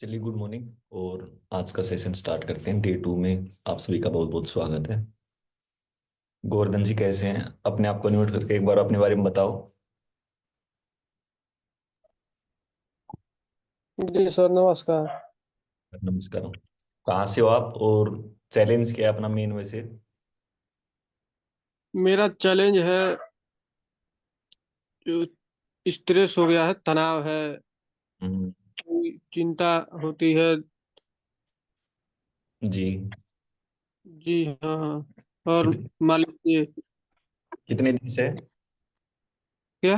चलिए, good morning. और आज का सेशन स्टार्ट करते हैं। डे 2 में आप सभी का बहुत बहुत स्वागत है। गोवर्धन जी कैसे हैं? अपने आप को अनम्यूट करके एक बार अपने बारे में बताओ। जी सर, नमस्कार। नमस्कार। कहाँ से हो आप, और चैलेंज क्या है अपना मेन वैसे? मेरा चैलेंज है, जो स्ट्रेस हो गया है, तनाव है, हम्म। चिंता होती है। जी। जी हाँ हाँ। और कित, मान लीजिए। कितने दिन से है? क्या?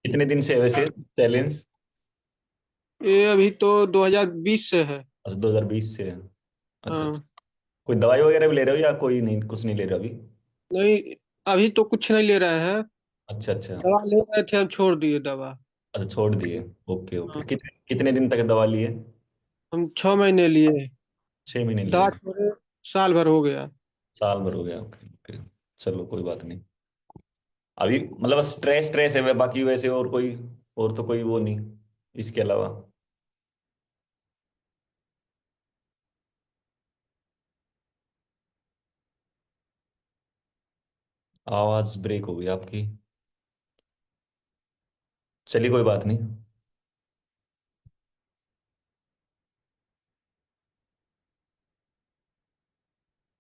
कितने दिन से है वैसे चैलेंज? ये अभी तो 2020 से है। अच्छा, 2020 से है। अच्छा अच्छा। हाँ। कोई दवाई वगैरह भी ले रहे हो या कोई नहीं, कुछ नहीं ले रहे हो अभी? नहीं, अभी तो कुछ नहीं ले रहे हैं। अच्छा अच्छा। दवा ले रहे थे, हम छोड़ दिए दवा। अच्छा, छोड़ दिए। Okay okay. हाँ। कितने दिन तक दवा लिए? हम 6 महीने लिए। 6 महीने लिए? दवा छोड़े साल भर हो गया। साल भर हो गया। Okay okay. चलो, कोई बात नहीं। अभी मतलब स्ट्रेस स्ट्रेस है वह, बाकी वैसे और कोई, और तो कोई वो नहीं इसके अलावा? आवाज ब्रेक हो गई आपकी। चलिए, कोई बात नहीं।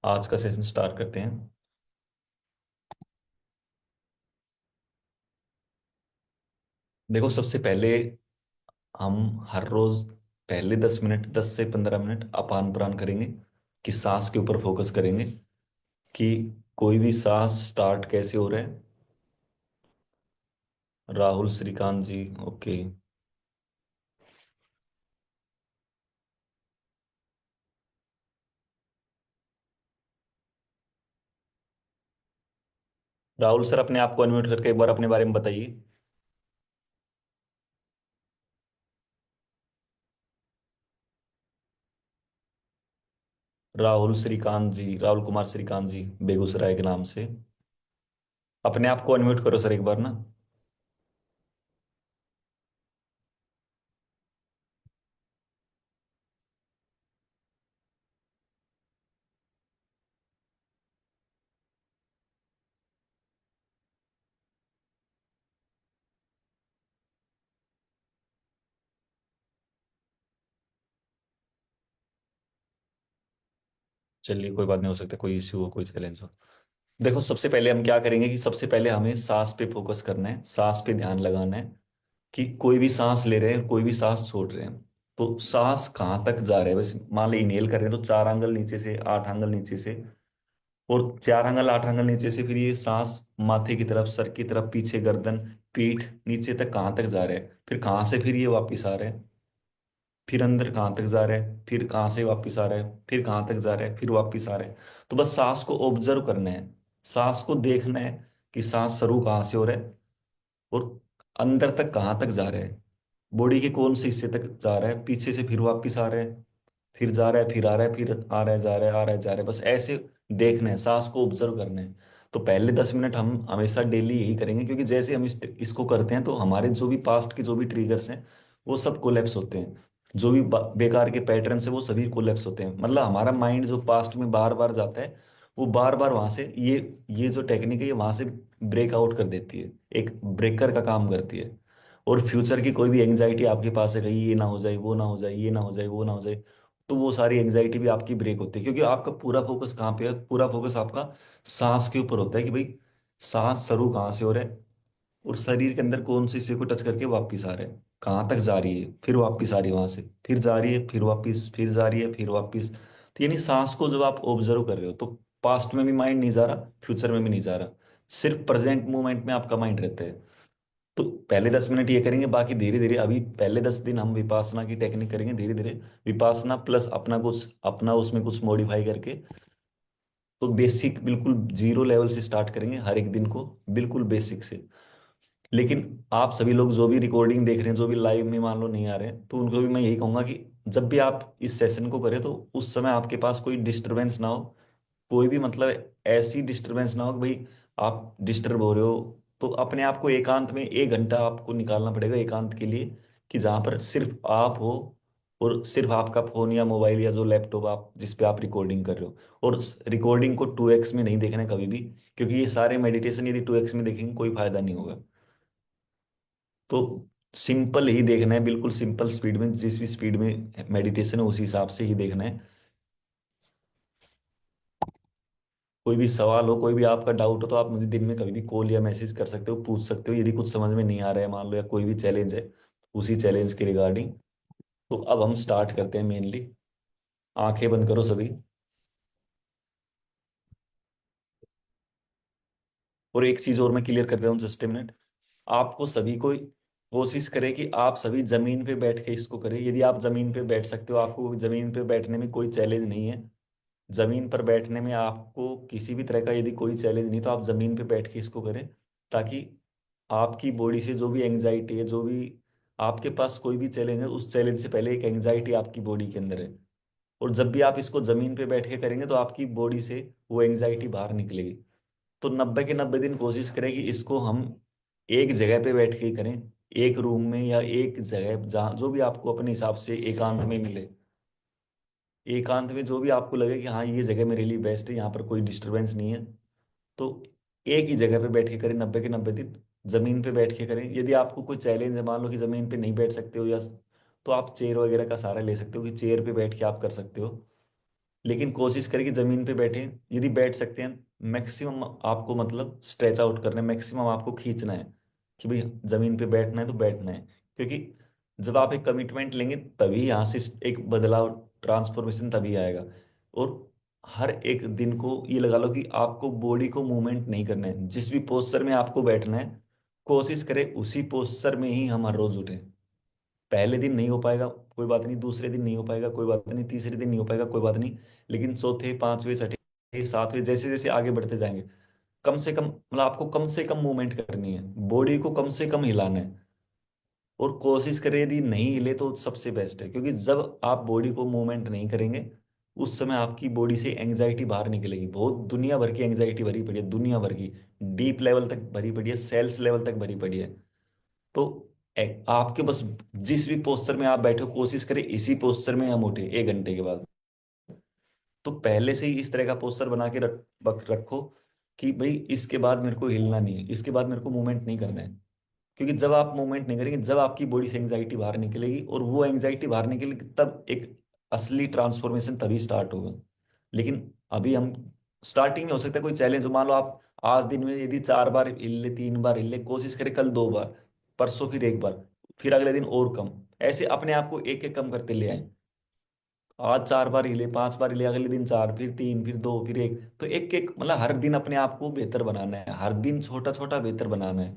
आज का सेशन स्टार्ट करते हैं। देखो, सबसे पहले हम हर रोज पहले 10 मिनट, 10 से 15 मिनट अपान प्राण करेंगे, कि सांस के ऊपर फोकस करेंगे, कि कोई भी सांस स्टार्ट कैसे हो रहा है। राहुल श्रीकांत जी, ओके। राहुल सर, अपने आप को अनम्यूट करके एक बार अपने बारे में बताइए। राहुल श्रीकांत जी, राहुल कुमार श्रीकांत जी, बेगूसराय के नाम से। अपने आप को अनम्यूट करो सर एक बार ना। चलिए, कोई बात नहीं, हो सकता है कोई इश्यू हो, कोई चैलेंज हो। देखो, सबसे पहले हम क्या करेंगे कि सबसे पहले हमें सांस पे फोकस करना है, सांस पे ध्यान लगाना है, कि कोई भी सांस ले रहे हैं, कोई भी सांस छोड़ रहे हैं, तो सांस कहाँ तक जा रहा है। बस मान ली इनहेल कर रहे हैं तो 4 आंगल नीचे से, 8 आंगल नीचे से, और 4 आंगल 8 आंगल नीचे से, फिर ये सांस माथे की तरफ, सर की तरफ, पीछे गर्दन, पीठ, नीचे तक कहाँ तक जा रहा है, फिर कहाँ से फिर ये वापिस आ रहा है, फिर अंदर कहाँ तक जा रहा है, फिर कहाँ से वापिस आ रहा है, फिर कहाँ तक जा रहा है, फिर वापिस आ रहा है। तो बस सांस को ऑब्जर्व करना है, सांस को देखना है, कि सांस शुरू कहाँ से हो रहा है, और अंदर तक कहाँ तक जा रहा है, बॉडी के कौन से हिस्से तक जा रहा है, पीछे से फिर वापिस आ रहा है, फिर जा रहा है, फिर आ रहा है, फिर आ रहा है, जा रहा है, आ रहा है, जा रहा है। बस ऐसे देखना है, सांस को ऑब्जर्व करना है। तो पहले 10 मिनट हम हमेशा डेली यही करेंगे, क्योंकि जैसे हम इसको करते हैं तो हमारे जो भी पास्ट के जो भी ट्रिगर्स हैं वो सब कोलैप्स होते हैं। जो भी बेकार के पैटर्न्स है वो सभी कोलैप्स होते हैं। मतलब हमारा माइंड जो पास्ट में बार बार जाता है, वो बार बार वहां से ये जो टेक्निक है ये वहां से ब्रेकआउट कर देती है, एक ब्रेकर का काम करती है। और फ्यूचर की कोई भी एंजाइटी आपके पास है, कहीं ये ना हो जाए, वो ना हो जाए, ये ना हो जाए, वो ना हो जाए, तो वो सारी एंजाइटी भी आपकी ब्रेक होती है, क्योंकि आपका पूरा फोकस कहाँ पे है? पूरा फोकस आपका सांस के ऊपर होता है, कि भाई सांस शुरू कहाँ से हो रहा है, और शरीर के अंदर कौन से हिस्से को टच करके वापिस आ रहा है, कहाँ तक जा रही है, फिर वापिस आ रही है वहां से, फिर जा रही है, फिर वापिस, फिर जा रही है, फिर वापिस। तो यानी सांस को जब आप ऑब्जर्व कर रहे हो तो पास्ट में भी माइंड नहीं जा रहा, फ्यूचर में भी नहीं जा रहा, सिर्फ प्रेजेंट मोमेंट में आपका माइंड रहता है। तो पहले 10 मिनट ये करेंगे, बाकी धीरे धीरे, अभी पहले 10 दिन हम विपासना की टेक्निक करेंगे, धीरे धीरे विपासना प्लस अपना कुछ, अपना उसमें कुछ मॉडिफाई करके। तो बेसिक बिल्कुल जीरो लेवल से स्टार्ट करेंगे हर एक दिन को, बिल्कुल बेसिक से। लेकिन आप सभी लोग जो भी रिकॉर्डिंग देख रहे हैं, जो भी लाइव में मान लो नहीं आ रहे हैं, तो उनको भी मैं यही कहूंगा कि जब भी आप इस सेशन को करें तो उस समय आपके पास कोई डिस्टरबेंस ना हो, कोई भी मतलब ऐसी डिस्टरबेंस ना हो कि भाई आप डिस्टर्ब हो रहे हो। तो अपने आप को एकांत में 1 घंटा आपको निकालना पड़ेगा एकांत के लिए, कि जहां पर सिर्फ आप हो और सिर्फ आपका फोन या मोबाइल या जो लैपटॉप आप जिस पे आप रिकॉर्डिंग कर रहे हो, और रिकॉर्डिंग को 2x में नहीं देखना है कभी भी, क्योंकि ये सारे मेडिटेशन यदि 2x में देखेंगे कोई फायदा नहीं होगा। तो सिंपल ही देखना है, बिल्कुल सिंपल स्पीड में, जिस भी स्पीड में मेडिटेशन है उसी हिसाब से ही देखना है। कोई भी सवाल हो, कोई भी आपका डाउट हो, तो आप मुझे दिन में कभी भी कॉल या मैसेज कर सकते हो, पूछ सकते हो यदि कुछ समझ में नहीं आ रहा है मान लो, या कोई भी चैलेंज है उसी चैलेंज के रिगार्डिंग। तो अब हम स्टार्ट करते हैं मेनली। आंखें बंद करो सभी। और एक चीज और मैं क्लियर कर देता हूँ, जस्ट ए मिनट। आपको सभी को कोशिश करें कि आप सभी जमीन पे बैठ के इसको करें, यदि आप जमीन पे बैठ सकते हो, आपको जमीन पे बैठने में कोई चैलेंज नहीं है। जमीन पर बैठने में आपको किसी भी तरह का यदि कोई चैलेंज नहीं, तो आप जमीन पे बैठ के इसको करें, ताकि आपकी बॉडी से जो भी एंजाइटी है, जो भी आपके पास कोई भी चैलेंज है, उस चैलेंज से पहले एक एंजाइटी आपकी बॉडी के अंदर है। और जब भी आप इसको जमीन पे बैठ के करेंगे तो आपकी बॉडी से वो एंजाइटी बाहर निकलेगी। तो 90 के 90 दिन कोशिश करें कि इसको हम एक जगह पे बैठ के ही करें, एक रूम में या एक जगह जहाँ जो भी आपको अपने हिसाब से एकांत में मिले। एकांत में जो भी आपको लगे कि हाँ ये जगह मेरे लिए बेस्ट है, यहाँ पर कोई डिस्टरबेंस नहीं है, तो एक ही जगह पे बैठ के करें 90 के 90 दिन। जमीन पे बैठ के करें। यदि आपको कोई चैलेंज है, मान लो कि जमीन पे नहीं बैठ सकते हो, या तो आप चेयर वगैरह का सहारा ले सकते हो, कि चेयर पे बैठ के आप कर सकते हो। लेकिन कोशिश करें कि जमीन पे बैठे। यदि बैठ सकते हैं, मैक्सिमम आपको मतलब स्ट्रेच आउट करना है, मैक्सिमम आपको खींचना है कि भाई जमीन पे बैठना है तो बैठना है। क्योंकि जब आप एक कमिटमेंट लेंगे तभी यहाँ से एक बदलाव, ट्रांसफॉर्मेशन तभी आएगा। और हर एक दिन को ये लगा लो कि आपको बॉडी को मूवमेंट नहीं करना है, जिस भी पोस्चर में आपको बैठना है कोशिश करें उसी पोस्चर में ही हम हर रोज उठें। पहले दिन नहीं हो पाएगा कोई बात नहीं, दूसरे दिन नहीं हो पाएगा कोई बात नहीं, तीसरे दिन नहीं हो पाएगा कोई बात नहीं, लेकिन चौथे, पांचवें, छठे, सातवें, जैसे जैसे आगे बढ़ते जाएंगे, कम से कम मतलब आपको कम से कम मूवमेंट करनी है, बॉडी को कम से कम हिलाना है। और कोशिश करें यदि नहीं हिले तो सबसे बेस्ट है, क्योंकि जब आप बॉडी को मूवमेंट नहीं करेंगे उस समय आपकी बॉडी से एंजाइटी बाहर निकलेगी। बहुत दुनिया भर की एंजाइटी भरी पड़ी है, दुनिया भर की, डीप लेवल तक भरी पड़ी है, सेल्स लेवल तक भरी पड़ी है। तो आपके बस जिस भी पोस्चर में आप बैठे हो कोशिश करें इसी पोस्चर में हम उठे 1 घंटे के बाद। तो पहले से ही इस तरह का पोस्चर बना के रखो कि भाई इसके बाद मेरे को हिलना नहीं है, इसके बाद मेरे को मूवमेंट नहीं करना है। क्योंकि जब आप मूवमेंट नहीं करेंगे, जब आपकी बॉडी से एंजाइटी बाहर निकलेगी, और वो एंजाइटी बाहर निकलेगी तब एक असली ट्रांसफॉर्मेशन तभी स्टार्ट होगा। लेकिन अभी हम स्टार्टिंग में हो सकता है कोई चैलेंज हो, मान लो आप आज दिन में यदि 4 बार हिल ले, 3 बार हिल ले, कोशिश करें कल 2 बार, परसों फिर 1 बार, फिर अगले दिन और कम, ऐसे अपने आप को एक एक कम करते ले आए। आज 4 बार हिले, 5 बार हिले, अगले दिन 4, फिर 3, फिर 2, फिर 1, तो एक एक मतलब हर दिन अपने आप को बेहतर बनाना है, हर दिन छोटा छोटा बेहतर बनाना है।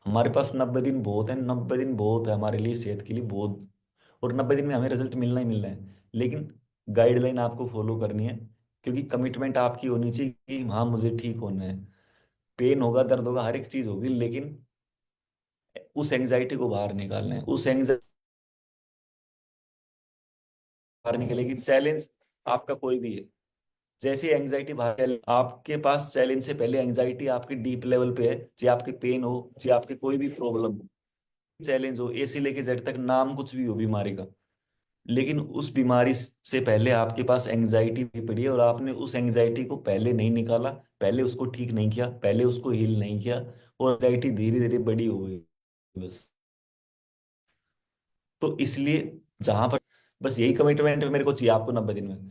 हमारे पास 90 दिन बहुत है, 90 दिन बहुत है हमारे लिए, सेहत के लिए बहुत। और 90 दिन में हमें रिजल्ट मिलना ही मिलना है, लेकिन गाइडलाइन आपको फॉलो करनी है। क्योंकि कमिटमेंट आपकी होनी चाहिए कि हाँ मुझे ठीक होना है। पेन होगा, दर्द होगा, हर एक चीज होगी, लेकिन उस एंजाइटी को बाहर निकालना है, उस एंजाइटी बाहर निकलेगी। चैलेंज आपका कोई भी है, जैसे एंजाइटी बाहर, आपके पास चैलेंज से पहले एंजाइटी आपकी डीप लेवल पे है, चाहे आपके पेन हो, चाहे आपकी कोई भी प्रॉब्लम हो, चैलेंज हो, ए से लेके जेड तक, नाम कुछ भी हो बीमारी का, लेकिन उस बीमारी से पहले आपके पास एंजाइटी भी पड़ी है, और आपने उस एंजाइटी को पहले नहीं निकाला, पहले उसको ठीक नहीं किया, पहले उसको हील नहीं किया, और एंजाइटी धीरे धीरे बड़ी हो गई बस। तो इसलिए जहां पर बस यही कमिटमेंट मेरे को चाहिए आपको 90 दिन में,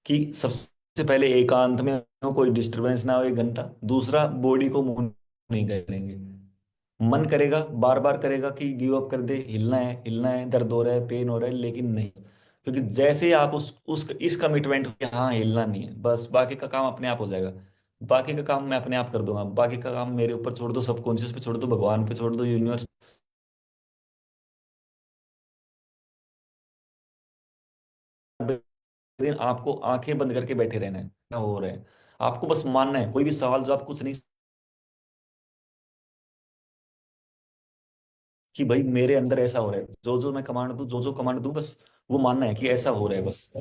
कि सबसे पहले एकांत में हो, कोई डिस्टरबेंस ना हो 1 घंटा। दूसरा, बॉडी को मूव नहीं करेंगे। मन करेगा, बार बार करेगा कि गिव अप कर दे, हिलना है, हिलना है, दर्द हो रहा है, पेन हो रहा है, लेकिन नहीं। क्योंकि जैसे ही आप उस इस कमिटमेंट के हाँ हिलना नहीं है, बस बाकी का काम अपने आप हो जाएगा। बाकी का काम मैं अपने आप कर दूंगा, बाकी का काम मेरे ऊपर छोड़ दो, सबकॉन्शियस पे छोड़ दो, भगवान पे छोड़ दो, यूनिवर्स। दिन आपको आंखें बंद करके बैठे रहना है, क्या हो रहा है आपको बस मानना है। कोई भी सवाल जो आप कुछ नहीं, कि भाई मेरे अंदर ऐसा हो रहा है, जो जो मैं कमांड दूं, जो जो कमांड दूं, बस वो मानना है कि ऐसा हो रहा है बस।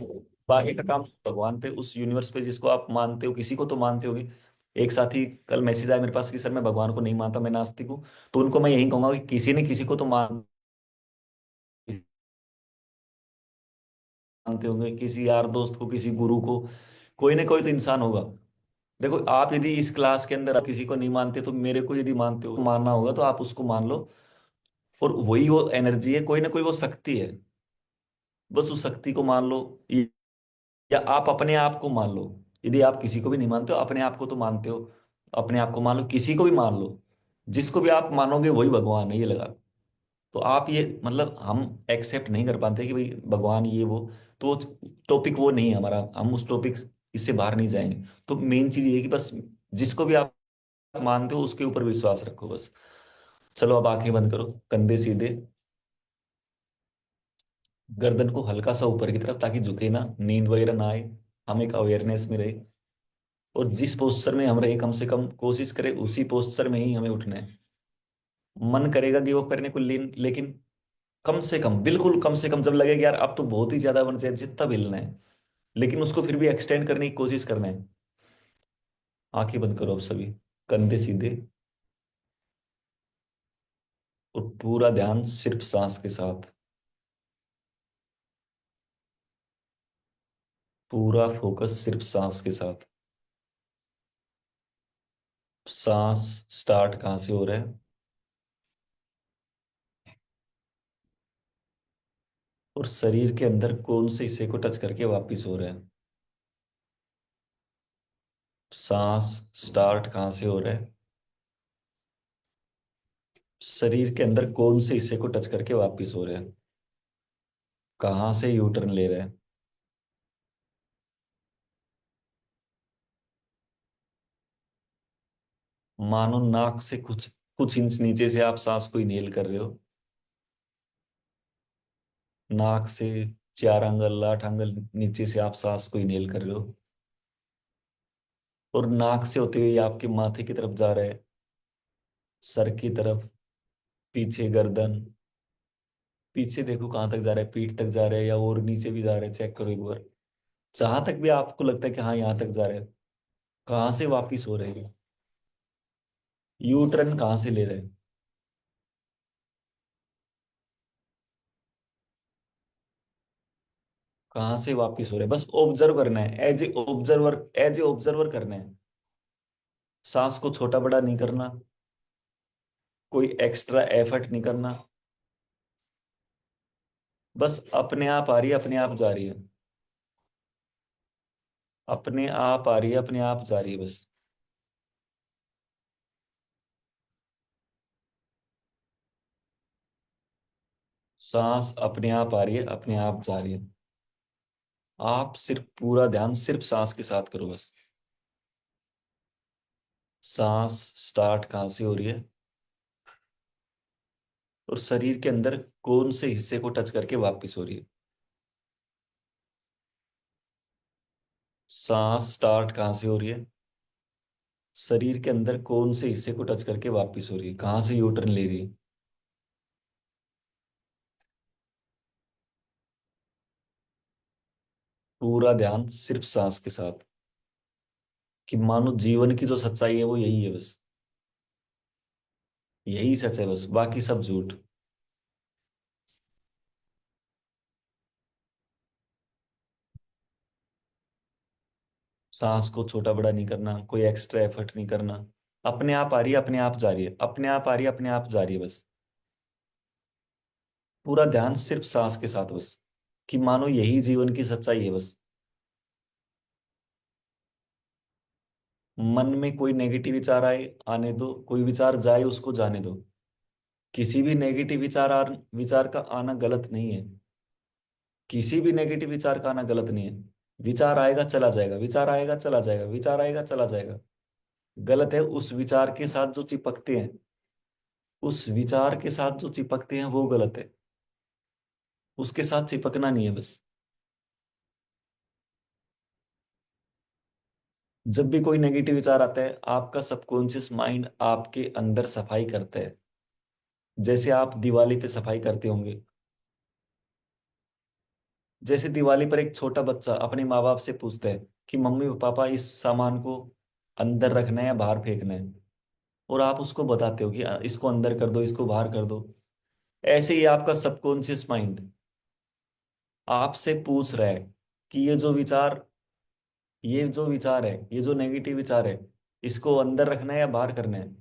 बाकी का काम भगवान पे, उस यूनिवर्स पे जिसको आप मानते हो, किसी को तो मानते होगे। एक साथी कल मैसेज आया मेरे पास कि सर मैं भगवान को नहीं मानता, मैं नास्तिक हूँ। तो उनको मैं यही कहूंगा कि किसी ने किसी को तो मान, मानते होंगे, किसी यार दोस्त को, किसी गुरु को, कोई ना कोई तो इंसान होगा। देखो, आप यदि इस क्लास के अंदर आप किसी को नहीं मानते तो मेरे को यदि मानते हो, मानना होगा तो आप उसको मान लो। और वही वो एनर्जी है, कोई ना कोई वो शक्ति है, बस उस शक्ति को मान लो। या आप अपने आप को मान लो। यदि आप किसी को भी नहीं मानते हो, अपने आप को तो मानते हो। अपने आप को मान लो, किसी को भी मान लो। जिसको भी आप मानोगे वही भगवान है, ये लगा। तो आप ये, मतलब हम एक्सेप्ट नहीं कर पाते कि भाई भगवान ये वो, तो टॉपिक वो नहीं है हमारा, हम उस टॉपिक, इससे बाहर नहीं जाएंगे। तो मेन चीज ये है कि बस जिसको भी आप मानते हो उसके ऊपर विश्वास रखो बस। चलो अब आंखें बंद करो, कंधे सीधे, गर्दन को हल्का सा ऊपर की तरफ, ताकि झुके ना, नींद वगैरह ना आए, हम एक अवेयरनेस में रहे। और जिस पोस्चर में हम रहे, कम से कम कोशिश करें उसी पोस्चर में ही हमें उठना है। मन करेगा गिव अप करने को, लेकिन कम से कम, बिल्कुल कम से कम, जब लगेगा यार अब तो बहुत ही ज्यादा इमरजेंसी, तब हिलना है। लेकिन उसको फिर भी एक्सटेंड करने की कोशिश करना है। आंखें बंद करो अब सभी, कंधे सीधे, और पूरा ध्यान सिर्फ सांस के साथ। पूरा फोकस सिर्फ सांस के साथ। सांस स्टार्ट कहाँ से हो रहा है, और शरीर के अंदर कौन से हिस्से को टच करके वापिस हो रहा है। सांस स्टार्ट कहाँ से हो रहा है, शरीर के अंदर कौन से हिस्से को टच करके वापिस हो रहा है, कहाँ से यू टर्न ले रहा है। मानो नाक से कुछ कुछ इंच नीचे से आप सांस को इनहेल कर रहे हो। नाक से 4 आंगल 8 आंगल नीचे से आप सांस को इनहेल कर रहे हो, और नाक से होते हुए ये आपके माथे की तरफ जा रहा है, सर की तरफ, पीछे गर्दन, पीछे देखो कहाँ तक जा रहा है, पीठ तक जा रहा है या और नीचे भी जा रहा है, चेक करो एक बार। जहां तक भी आपको लगता है कि हाँ यहाँ तक जा रहा है, कहाँ से वापिस हो रहे हैं, यू टर्न कहाँ से ले रहे हैं, कहाँ से वापिस हो रहे हैं। बस ऑब्जर्व करना है, as a observer, as a observer करना है। सांस को छोटा बड़ा नहीं करना, कोई एक्स्ट्रा एफर्ट नहीं करना। बस अपने आप आ रही है, अपने आप जा रही है, अपने आप आ रही है, अपने आप जा रही है बस। सांस अपने आप आ रही है, अपने आप जा रही है। आप सिर्फ पूरा ध्यान सिर्फ सांस के साथ करो बस। सांस स्टार्ट कहाँ से हो रही है, और शरीर के अंदर कौन से हिस्से को टच करके वापस हो रही है। सांस स्टार्ट कहाँ से हो रही है, शरीर के अंदर कौन से हिस्से को टच करके वापस हो रही है, कहाँ से यू टर्न ले रही है। पूरा ध्यान सिर्फ सांस के साथ। कि मानो जीवन की जो सच्चाई है वो यही है बस, यही सच है बस, बाकी सब झूठ। सांस को छोटा बड़ा नहीं करना, कोई एक्स्ट्रा एफर्ट नहीं करना। अपने आप आ रही है, अपने आप जा रही है, अपने आप आ रही है, अपने आप जा रही है बस। पूरा ध्यान सिर्फ सांस के साथ बस। कि मानो यही जीवन की सच्चाई है बस। मन में कोई नेगेटिव विचार आए, आने दो, कोई विचार जाए, उसको जाने दो। किसी भी नेगेटिव विचार का आना गलत नहीं है। किसी भी नेगेटिव विचार का आना गलत नहीं है। विचार आएगा चला जाएगा, विचार आएगा चला जाएगा, विचार आएगा चला जाएगा। गलत है उस विचार के साथ जो चिपकते हैं, उस विचार के साथ जो चिपकते हैं वो गलत है। उसके साथ चिपकना नहीं है बस। जब भी कोई नेगेटिव विचार आता है, आपका सबकॉन्शियस माइंड आपके अंदर सफाई करता है। जैसे आप दिवाली पे सफाई करते होंगे। जैसे दिवाली पर एक छोटा बच्चा अपने माँ बाप से पूछता है कि मम्मी पापा इस सामान को अंदर रखना है या बाहर फेंकना है, और आप उसको बताते हो कि इसको अंदर कर दो, इसको बाहर कर दो। ऐसे ही आपका सबकॉन्शियस माइंड आपसे पूछ रहा है कि ये जो विचार है, ये जो नेगेटिव विचार है, इसको अंदर रखना है या बाहर करना है।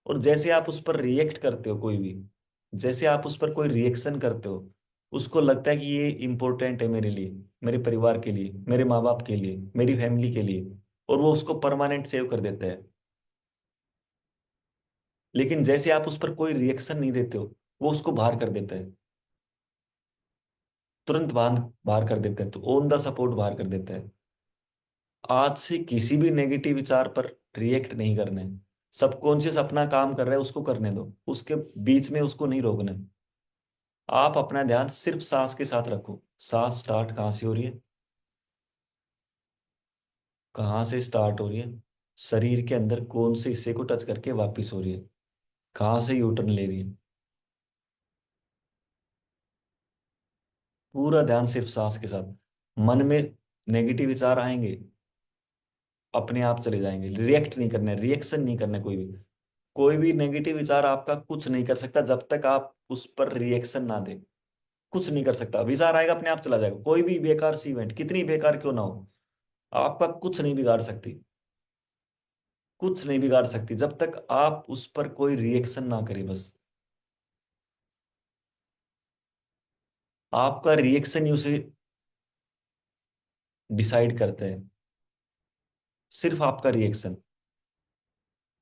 और जैसे आप उस पर रिएक्ट करते हो, कोई भी, जैसे आप उस पर कोई रिएक्शन करते हो, उसको लगता है कि ये इंपॉर्टेंट है मेरे लिए, मेरे परिवार के लिए, मेरे माँ बाप के लिए, मेरी फैमिली के लिए, और वो उसको परमानेंट सेव कर देता है। लेकिन जैसे आप उस पर कोई रिएक्शन नहीं देते हो, वो उसको बाहर कर देता है, तुरंत बाहर बाहर कर देता है, तो ऑन द सपोर्ट बाहर कर देता है। आज से किसी भी नेगेटिव विचार पर रिएक्ट नहीं करना है। सबकॉन्शियस अपना काम कर रहा है, उसको करने दो, उसके बीच में उसको नहीं रोकना है। आप अपना ध्यान सिर्फ सांस के साथ रखो। सांस स्टार्ट कहाँ से हो रही है, कहाँ से स्टार्ट हो रही है, शरीर के अंदर कौन से हिस्से को टच करके वापस हो रही है, कहाँ से यूटर्न ले रही है। पूरा ध्यान सिर्फ सांस के साथ। मन में नेगेटिव विचार आएंगे, अपने आप चले जाएंगे। रिएक्ट नहीं करना है, रिएक्शन नहीं करना है। कोई भी नेगेटिव विचार आपका कुछ नहीं कर सकता जब तक आप उस पर रिएक्शन ना दे। कुछ नहीं कर सकता, विचार आएगा अपने आप चला जाएगा। कोई भी बेकार सी इवेंट, कितनी बेकार क्यों ना हो, आपका कुछ नहीं बिगाड़ सकती। कुछ नहीं बिगाड़ सकती जब तक आप उस पर कोई रिएक्शन ना करें। बस आपका रिएक्शन ही उसे डिसाइड करता है, सिर्फ आपका रिएक्शन।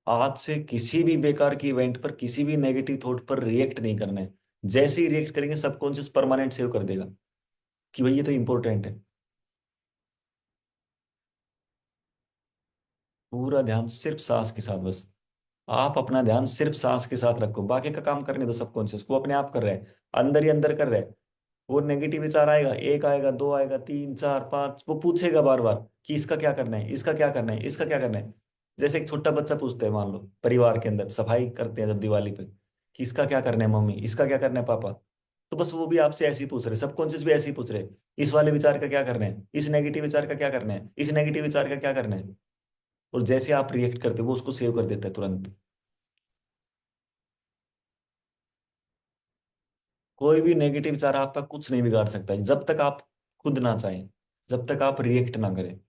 आज से किसी भी बेकार की इवेंट पर, किसी भी नेगेटिव थॉट पर रिएक्ट नहीं करना है। जैसे ही रिएक्ट करेंगे, सबकॉन्शियस परमानेंट सेव कर देगा कि भाई ये तो इंपॉर्टेंट है। पूरा ध्यान सिर्फ सांस के साथ बस। आप अपना ध्यान सिर्फ सांस के साथ रखो, बाकी का काम करने दो। सबकॉन्शियस को अपने आप कर रहा है, अंदर ही अंदर कर रहा है। वो नेगेटिव विचार आएगा, एक आएगा, दो आएगा, तीन, चार, पांच, वो पूछेगा बार बार कि इसका क्या करना है, इसका क्या करना है, इसका क्या करना है। जैसे एक छोटा बच्चा पूछता है, मान लो परिवार के अंदर सफाई करते हैं जब दिवाली पे, कि इसका क्या करना है मम्मी, इसका क्या करना है पापा। तो बस वो भी आपसे ऐसे ही पूछ रहे, सबकॉन्शियस भी ऐसे ही पूछ रहे, इस वाले विचार का क्या करना है, इस नेगेटिव विचार का क्या करना है, इस नेगेटिव विचार का क्या करना है। और जैसे आप रिएक्ट करते हो, वो उसको सेव कर देता है तुरंत। कोई भी नेगेटिव विचार आपका कुछ नहीं बिगाड़ सकता जब तक आप खुद ना चाहें, जब तक आप रिएक्ट ना करें।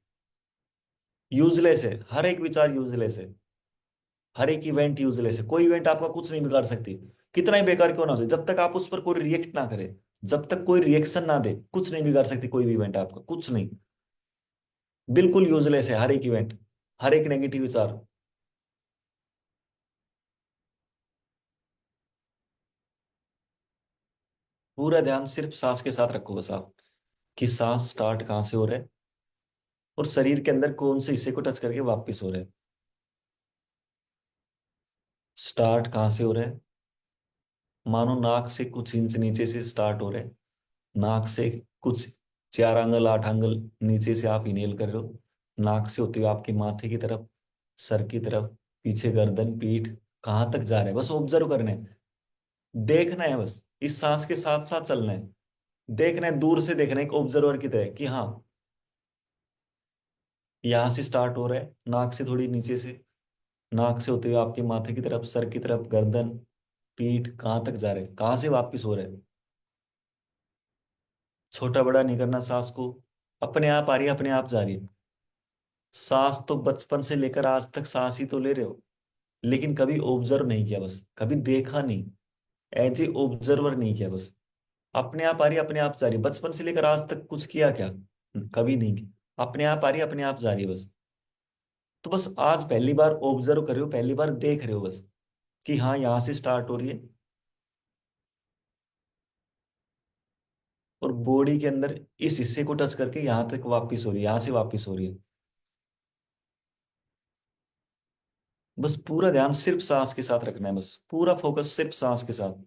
यूजलेस है, हर एक विचार यूजलेस है, हर एक इवेंट यूजलेस है। कोई इवेंट आपका कुछ नहीं बिगाड़ सकती, कितना ही बेकार क्यों ना हो जाए। जब तक आप उस पर कोई रिएक्ट ना करें, जब तक कोई रिएक्शन ना दे, कुछ नहीं बिगाड़ सकती कोई भी इवेंट आपका, कुछ नहीं। बिल्कुल यूजलेस है हर एक इवेंट, हर एक नेगेटिव विचार। पूरा ध्यान सिर्फ सांस के साथ रखो बस आप, कि सांस स्टार्ट कहाँ से हो रहा है, और शरीर के अंदर कौन से हिस्से को टच करके वापस हो रहा है। स्टार्ट कहाँ से हो रहा है, मानो नाक से कुछ इंच नीचे से स्टार्ट हो रहा है। नाक से कुछ 4 आंगल 8 आंगल नीचे से आप इनहेल कर रहे हो, नाक से होते हुए आपके माथे की तरफ, सर की तरफ, पीछे गर्दन, पीठ, कहाँ तक जा रहा है बस ऑब्जर्व करना है। देखना है बस, इस सांस के साथ साथ चलना है। देखना है, दूर से देखना है, एक ऑब्जर्वर की तरह, कि हाँ यहाँ से स्टार्ट हो रहा है, नाक से थोड़ी नीचे से, नाक से होते हुए आपके माथे की तरफ, सर की तरफ, गर्दन, पीठ, कहाँ तक जा रहा है, कहाँ से वापिस हो रहा है। छोटा बड़ा नहीं करना सांस को, अपने आप आ रही है, अपने आप जा रही है। सांस तो बचपन से लेकर आज तक सांस ही तो ले रहे हो, लेकिन कभी ऑब्जर्व नहीं किया, बस कभी देखा नहीं, एज ए ऑब्जर्वर नहीं किया। बस अपने आप आ रही है, अपने आप जा रही है। बचपन से लेकर आज तक कुछ किया क्या, कभी नहीं किया। अपने आप आ रही है, अपने आप जा रही है बस। तो बस आज पहली बार ऑब्जर्व कर रहे हो, पहली बार देख रहे हो बस, कि हाँ यहाँ से स्टार्ट हो रही है, और बॉडी के अंदर इस हिस्से को टच करके यहाँ तक वापिस हो रही है, यहाँ से वापिस हो रही है। बस पूरा ध्यान सिर्फ सांस के साथ रखना है, बस पूरा फोकस सिर्फ सांस के साथ।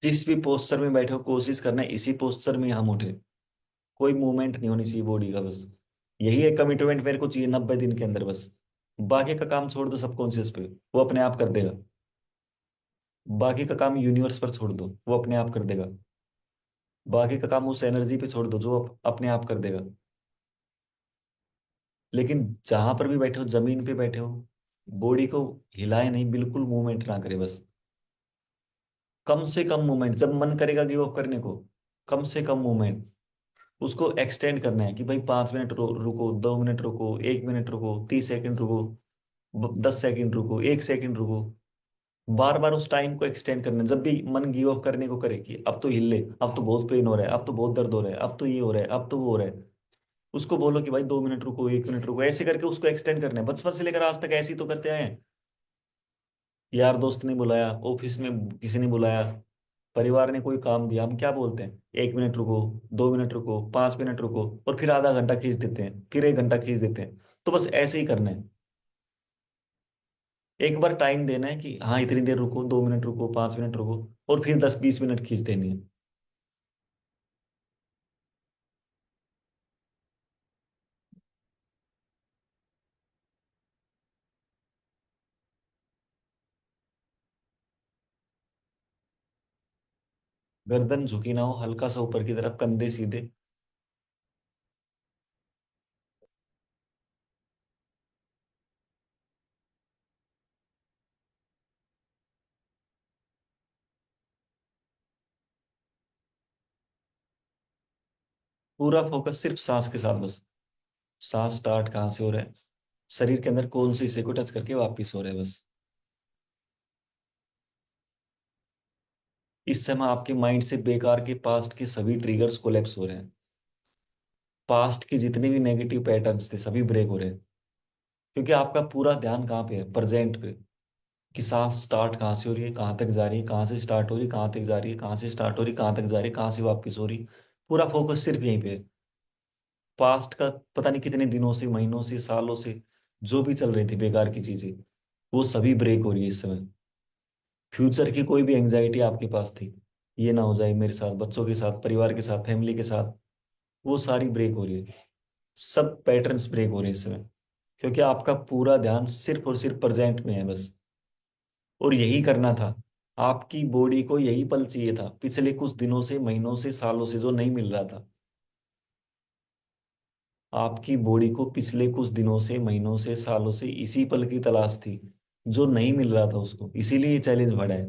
जिस भी पोस्चर में बैठे हो, कोशिश करना है इसी पोस्चर में हम उठे। कोई मूवमेंट नहीं होनी चाहिए बॉडी का बस। यही एक कमिटमेंट मेरे को चाहिए 90 दिन के अंदर बस। बाकी का काम छोड़ दो सबकॉन्शियस पे, वो अपने आप कर देगा। बाकी का काम यूनिवर्स पर छोड़ दो, वो अपने आप कर देगा। बाकी का काम उस एनर्जी पे छोड़ दो जो अपने आप कर देगा। लेकिन जहां पर भी बैठे हो, जमीन पे बैठे हो, बॉडी को हिलाए नहीं, बिल्कुल मूवमेंट ना करे बस। कम से कम मूवमेंट, जब मन करेगा गिव अप करने को, कम से कम मूवमेंट। उसको एक्सटेंड करना है कि भाई 5 मिनट रुको, 2 मिनट रुको, 1 मिनट रुको, 30 सेकंड रुको, 10 सेकंड रुको, 1 सेकंड रुको। बार बार उस टाइम को एक्सटेंड करना है। जब भी मन गिव अप करने को करे कि अब तो हिल ले, अब तो बहुत पेन हो रहा है, अब तो बहुत दर्द हो रहा है, अब तो ये हो रहा है, अब तो वो हो रहा है, उसको बोलो कि भाई 2 मिनट रुको, 1 मिनट रुको, ऐसे करके उसको एक्सटेंड करना है। बचपन से लेकर आज तक ऐसे ही तो करते आए हैं। यार दोस्त ने बुलाया, ऑफिस में किसी ने बुलाया, परिवार ने कोई काम दिया, हम क्या बोलते हैं? 1 मिनट रुको, 2 मिनट रुको, 5 मिनट रुको, और फिर आधा घंटा खींच देते हैं, फिर 1 घंटा खींच देते हैं। तो बस ऐसे ही करना है। एक बार टाइम देना है कि हाँ इतनी देर रुको, 2 मिनट रुको, 5 मिनट रुको, और फिर 10-20 मिनट खींच देनी है। गर्दन झुकी ना हो, हल्का सा ऊपर की तरफ, कंधे सीधे। पूरा फोकस सिर्फ सांस के साथ बस। सांस स्टार्ट कहाँ से हो रहा है, शरीर के अंदर कौन सी हिस्से को टच करके वापिस हो रहा है, बस। इस समय आपके माइंड से बेकार के पास्ट के सभी ट्रिगर्स कोलैप्स हो रहे हैं। पास्ट के जितने भी नेगेटिव पैटर्न्स थे सभी ब्रेक हो रहे हैं। क्योंकि आपका पूरा ध्यान कहाँ पे है? प्रेजेंट पे। कि सांस स्टार्ट कहाँ से हो रही है, कहाँ तक जा रही है, कहाँ से स्टार्ट हो रही है, कहाँ तक जा रही है, कहाँ से स्टार्ट हो रही है, कहाँ तक जा रही है, कहाँ से वापस हो रही है। पूरा फोकस सिर्फ यहीं पे है। पास्ट का पता नहीं कितने दिनों से, महीनों से, सालों से जो भी चल रही थी बेकार की चीजें, वो सभी ब्रेक हो रही है इस समय। फ्यूचर की कोई भी एंजाइटी आपके पास थी, ये ना हो जाए मेरे साथ, बच्चों के साथ, परिवार के साथ, फैमिली के साथ, वो सारी ब्रेक हो रही है। सब पैटर्न्स ब्रेक हो रहे हैं इस समय। क्योंकि आपका पूरा ध्यान सिर्फ और सिर्फ प्रेजेंट में है बस। और यही करना था। आपकी बॉडी को यही पल चाहिए था, पिछले कुछ दिनों से, महीनों से, सालों से जो नहीं मिल रहा था। आपकी बॉडी को पिछले कुछ दिनों से, महीनों से, सालों से इसी पल की तलाश थी, जो नहीं मिल रहा था उसको, इसीलिए ये चैलेंज बढ़ा है।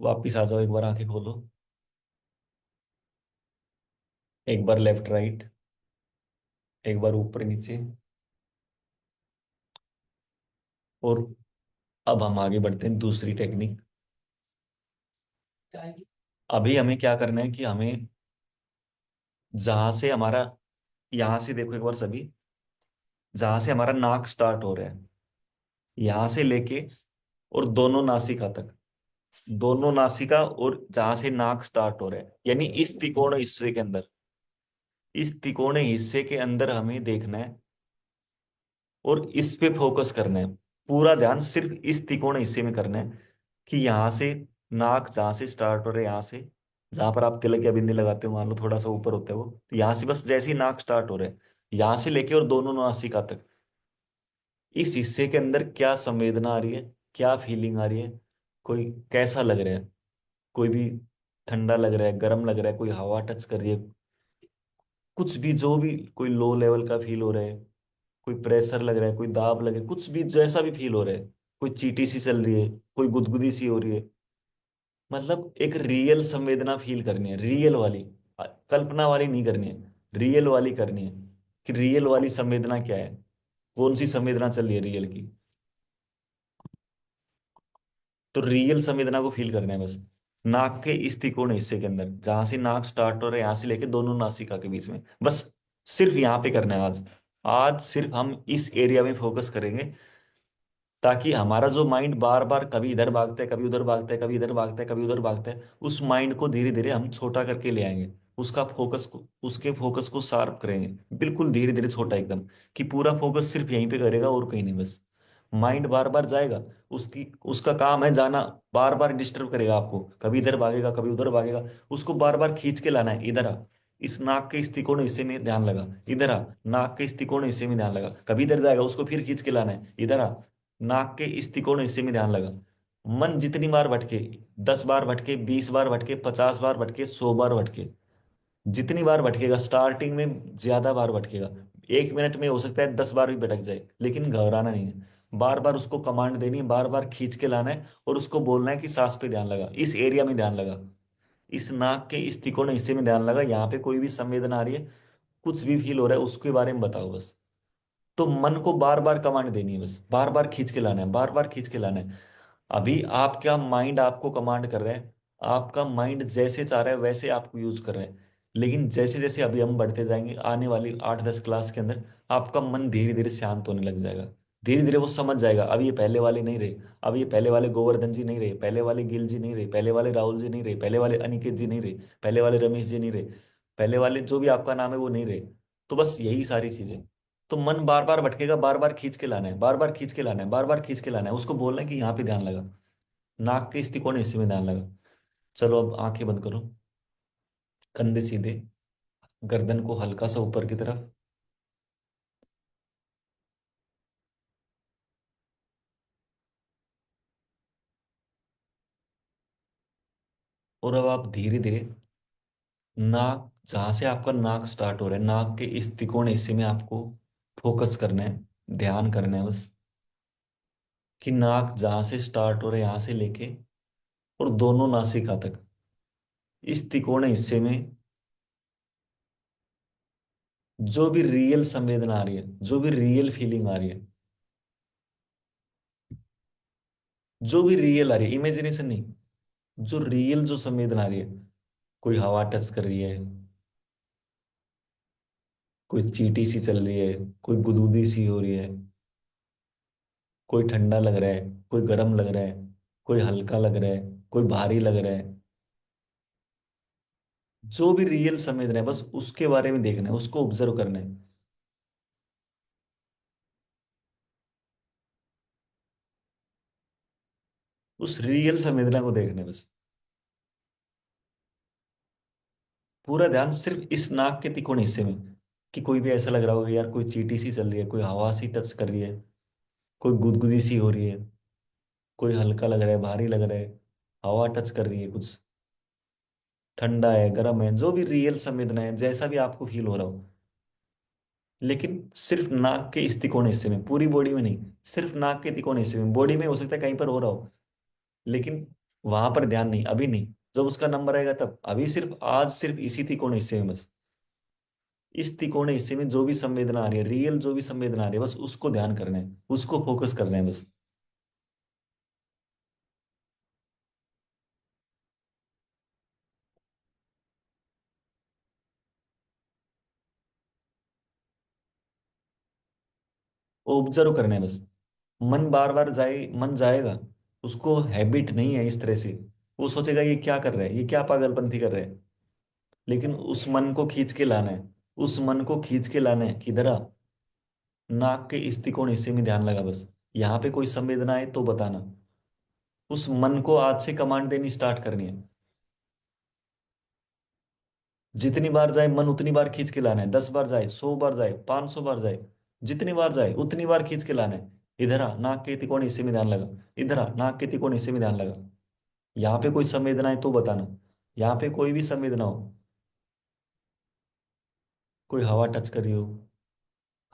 वापिस आ जाओ, एक बार आंखें खोलो। एक बार लेफ्ट राइट, एक बार ऊपर नीचे। और अब हम आगे बढ़ते हैं दूसरी टेक्निक। अभी हमें क्या करना है कि हमें जहां से हमारा, यहां से देखो एक बार सभी, जहां से हमारा नाक स्टार्ट हो रहा है, यहां से लेके और दोनों नासिका तक, दोनों नासिका और जहां से नाक स्टार्ट हो रहा है, यानी इस त्रिकोण हिस्से के अंदर, इस त्रिकोण हिस्से के अंदर हमें देखना है और इस पे फोकस करना है। पूरा ध्यान सिर्फ इस त्रिकोण हिस्से में करना है। कि यहाँ से नाक जहाँ से स्टार्ट हो रहा है, यहाँ से जहां पर आप तिलक या बिंदी लगाते हो, मान लो थोड़ा सा ऊपर होता है वो, तो यहाँ से बस जैसे ही नाक स्टार्ट हो रहा है, यहाँ से लेके और दोनों नासिका तक, इस हिस्से के अंदर क्या संवेदना आ रही है, क्या फीलिंग आ रही है, कोई कैसा लग रहा है, कोई भी ठंडा लग रहा है, गर्म लग रहा है, कोई हवा टच कर रही है, कुछ भी, जो भी, कोई लो लेवल का फील हो रहा है, कोई प्रेशर लग रहा है, कोई दाब लग रहा है, कुछ भी जैसा भी फील हो रहा है, कोई चींटी सी चल रही है, कोई गुदगुदी सी हो रही है। मतलब एक रियल संवेदना फील करनी है, रियल वाली, कल्पना वाली नहीं करनी है, रियल वाली करनी है। कि रियल वाली संवेदना क्या है, कौन सी संवेदना चल रही है रियल की। तो रियल संवेदना को फील करना है बस। नाक के इस त्रिकोण हिस्से के अंदर, जहां से नाक स्टार्ट हो रहा है, यहां से लेके दोनों नासिका के बीच में, बस सिर्फ यहाँ पे करना है आज। आज सिर्फ हम इस एरिया में फोकस करेंगे, ताकि हमारा जो माइंड बार बार कभी इधर भागता है, कभी उधर भागता है, कभी इधर भागता है, कभी उधर भागता है, उस माइंड को धीरे धीरे हम छोटा करके ले आएंगे। उसका फोकस को, उसके फोकस को शार्प करेंगे, बिल्कुल धीरे धीरे छोटा एकदम। कि पूरा फोकस सिर्फ यहीं पे करेगा और कहीं नहीं बस। माइंड बार बार जाएगा, उसकी उसका काम है जाना, बार बार डिस्टर्ब करेगा आपको, कभी इधर भागेगा, कभी उधर भागेगा। उसको बार बार खींच के लाना है, इधर आ, इस नाक के इस त्रिकोण हिस्से में ध्यान लगा, इधर आ, नाक के इस त्रिकोण हिस्से में ध्यान लगा, कभी इधर जाएगा, उसको फिर खींच के लाना है, इधर आ, नाक के इस त्रिकोण हिस्से में ध्यान लगा। मन जितनी बार भटके, 10 बार भटके, 20 बार भटके, 50 बार भटके, 100 बार भटके, जितनी बार भटकेगा, स्टार्टिंग में ज्यादा बार भटकेगा, 1 मिनट में हो सकता है 10 बार भी भटक जाए, लेकिन घबराना नहीं है। बार बार उसको कमांड देनी है, बार बार खींच के लाना है, और उसको बोलना है कि सांस पे ध्यान लगा, इस एरिया में ध्यान लगा, इस नाक के इस तिकोने हिस्से में ध्यान लगा, यहाँ पे कोई भी संवेदना आ रही है, कुछ भी फील हो रहा है, उसके बारे में बताओ बस। तो मन को बार बार कमांड देनी है, बस बार बार खींच के लाना है, बार बार खींच के लाना है। अभी आपका माइंड आपको कमांड कर रहा है, आपका माइंड जैसे चाह रहा है वैसे आपको यूज कर रहा है, लेकिन जैसे जैसे अभी हम बढ़ते जाएंगे आने वाली 8-10 क्लास के अंदर, आपका मन धीरे धीरे शांत होने लग जाएगा। धीरे धीरे वो समझ जाएगा, अब ये पहले वाले नहीं रहे, अब ये पहले वाले गोवर्धन जी नहीं रहे, पहले वाले गिल जी नहीं रहे, पहले वाले राहुल जी नहीं रहे, पहले वाले अनिकेत जी नहीं रहे, पहले वाले रमेश जी नहीं रहे, पहले वाले जो भी आपका नाम है वो नहीं रहे। तो बस यही सारी चीजें। तो मन बार बार भटकेगा, बार बार खींच के लाना है, बार बार खींच के लाना है, बार बार खींच के लाना है, उसको बोलना है कि यहाँ पे ध्यान लगा, नाक के इस तिकोने हिस्से में ध्यान लगा। चलो अब आंखें बंद करो, कंधे सीधे, गर्दन को हल्का सा ऊपर की तरफ, और अब आप धीरे धीरे नाक, जहां से आपका नाक स्टार्ट हो रहा है, नाक के इस तिकोने हिस्से में आपको फोकस करना है, ध्यान करना है बस, कि नाक जहां से स्टार्ट हो रहा है यहां से लेके और दोनों नासिका तक, इस तिकोने हिस्से में जो भी रियल संवेदना आ रही है, जो भी रियल फीलिंग आ रही है, जो भी रियल आ रही है, इमेजिनेशन नहीं, जो रियल जो संवेदना आ रही है, कोई हवा टच कर रही है, कोई चींटी सी चल रही है, कोई गुदगुदी सी हो रही है, कोई ठंडा लग रहा है, कोई गर्म लग रहा है, कोई हल्का लग रहा है, कोई भारी लग रहा है, जो भी रियल संवेदना है बस उसके बारे में देखना है, उसको ऑब्जर्व करना है। उस रियल संवेदना को देखना है बस। पूरा ध्यान सिर्फ इस नाक के तिकोने हिस्से में, कि कोई भी ऐसा लग रहा होगा यार, कोई चींटी सी चल रही है, कोई हवा सी टच कर रही है, कोई गुदगुदी सी हो रही है, कोई हल्का लग रहा है, भारी लग रहा है, हवा टच कर रही है कुछ, ठंडा है, गर्म है, जो भी रियल संवेदना है, जैसा भी आपको फील हो रहा हो, लेकिन सिर्फ नाक के इस तिकोने हिस्से में, पूरी बॉडी में नहीं, सिर्फ नाक के तिकोने हिस्से में। बॉडी में हो सकता है कहीं पर हो रहा हो, लेकिन वहां पर ध्यान नहीं, अभी नहीं, जब उसका नंबर आएगा तब। अभी सिर्फ आज सिर्फ इसी तिकोने हिस्से में बस, इस तिकोने हिस्से में जो भी संवेदना आ रही है, रियल जो भी संवेदना आ रही है, बस उसको ध्यान करना है, उसको फोकस करना है बस। ऑब्जर्व करना है बस। मन बार बार जाए, मन जाएगा, उसको हैबिट नहीं है इस तरह से, वो सोचेगा ये क्या कर रहा है, ये क्या पागलपंथी कर रहा है, लेकिन उस मन को खींच के लाना है, उस मन को खींच के लाना है, किधर आ, नाक के इस तिकोने हिस्से में ध्यान लगा बस। यहाँ पे कोई संवेदना है तो बताना, उस मन को आज से कमांड देनी स्टार्ट करनी है। जितनी बार जाए मन उतनी बार खींच के लाना है, 10 बार जाए, 100 बार जाए, 500 बार जाए, जितनी बार जाए उतनी बार खींच के लाना है। इधर आ, नाक के तिकोने हिस्से में ध्यान लगा, इधर आ, नाक के तिकोने हिस्से में ध्यान लगा। यहाँ पे कोई संवेदना है तो बताना, यहाँ पे कोई भी संवेदना हो, कोई हवा टच कर रही हो,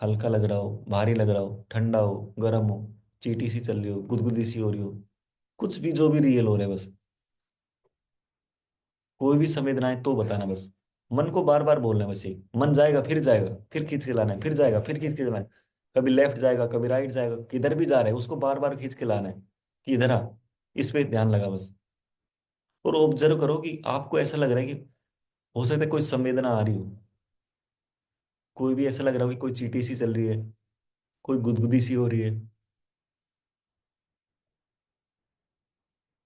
हल्का लग रहा हो, भारी लग रहा हो, ठंडा हो, गर्म हो, चींटी सी चल रही हो, गुदगुदी सी हो रही हो, कुछ भी जो भी रियल हो रहा है बस, कोई भी संवेदना है तो बताना बस। मन को बार बार बोलना है बस, यही, मन जाएगा फिर जाएगा, फिर खींच के लाना है, फिर जाएगा फिर खींच के लाना है, कभी लेफ्ट जाएगा, कभी राइट जाएगा, किधर भी जा रहा है उसको बार बार खींच के लाना है, कि इधर आ, इस पे ध्यान लगा बस। और ऑब्जर्व करो कि आपको ऐसा लग रहा है कि हो सकता है कोई संवेदना आ रही हो, कोई भी ऐसा लग रहा हो कि कोई चींटी सी चल रही है, कोई गुदगुदी सी हो रही है,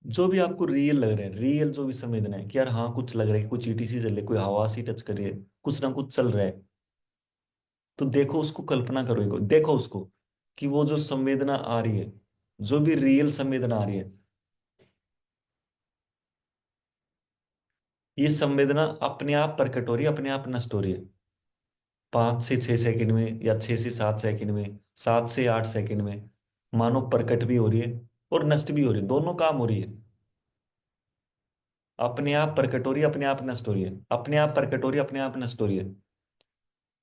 जो भी आपको रियल लग रहा है, रियल जो भी संवेदना है, कि यार हाँ कुछ लग रहा है कि कोई चींटी सी चल रही है, कोई हवा सी टच कर रही है, कुछ ना कुछ चल रहा है, तो देखो उसको, कल्पना करो, देखो उसको, कि वो जो संवेदना आ रही है, जो भी रियल संवेदना आ रही है, ये संवेदना अपने आप प्रकट हो रही है, अपने आप नष्ट हो रही है, 5 से 6 सेकंड में, या 6 से 7 सेकंड में, 7 से 8 सेकंड में, मानो प्रकट भी हो रही है, और नष्ट भी हो रही है, दोनों काम हो रही है। अपने आप प्रकट हो रही है, अपने आप नष्ट हो रही है, अपने आप प्रकट हो रही है, अपने आप नष्ट हो रही है।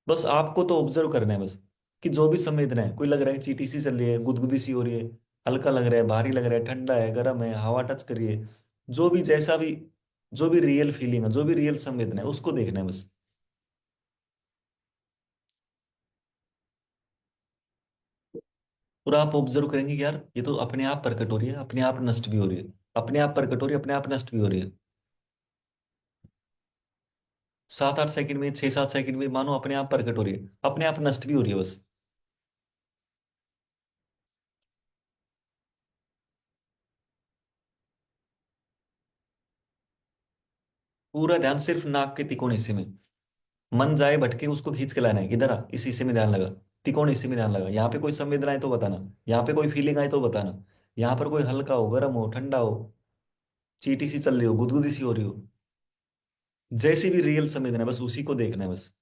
बस आपको तो ऑब्जर्व करना है बस, कि जो भी संवेदना है, कोई लग रहा है चीटी सी चल रही है, गुदगुदी सी हो रही है, हल्का लग रहा है, भारी लग रहा है, ठंडा है, गर्म है, हवा टच करी है, जो भी जैसा भी, जो भी रियल फीलिंग है, जो भी रियल संवेदना है, उसको देखना है बस। और आप ऑब्जर्व करेंगे कि यार ये तो अपने आप प्रकट हो रही है, अपने आप नष्ट भी हो रही है, अपने आप प्रकट हो रही है, अपने आप नष्ट भी हो रही है। 7-8 सेकंड में, 6-7 सेकंड में मानो अपने आप प्रकट हो रही है, अपने आप नष्ट भी हो रही है बस। पूरा ध्यान सिर्फ नाक के तिकोने हिस्से में। मन जाए भटके, उसको खींच के लाना है, इधर आ, इस हिस्से में ध्यान लगा, तिकोने हिस्से में ध्यान लगा। यहाँ पे कोई संवेदना है तो बताना, यहाँ पे कोई फीलिंग आए तो बताना, यहाँ पर कोई हल्का हो, गर्म हो, ठंडा हो, चीटी सी चल रही हो, गुदगुदी सी हो रही हो, जैसी भी रियल संवेदना है, बस उसी को देखना है बस।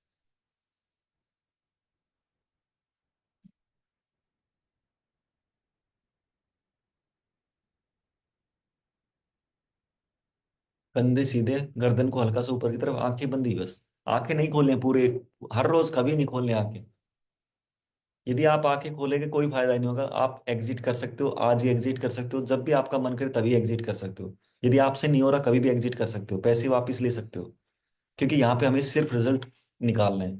कंधे सीधे, गर्दन को हल्का सा ऊपर की तरफ, आंखें बंदी बस। आंखें नहीं खोलने पूरे, हर रोज कभी नहीं खोलने आंखें। यदि आप आंखें खोलेंगे कोई फायदा नहीं होगा। आप एग्जिट कर सकते हो, आज ही एग्जिट कर सकते हो, जब भी आपका मन करे तभी एग्जिट कर सकते हो। यदि आपसे नहीं हो रहा, कभी भी एग्जिट कर सकते हो, पैसे वापस ले सकते हो। क्योंकि यहाँ पे हमें सिर्फ रिजल्ट निकालना है,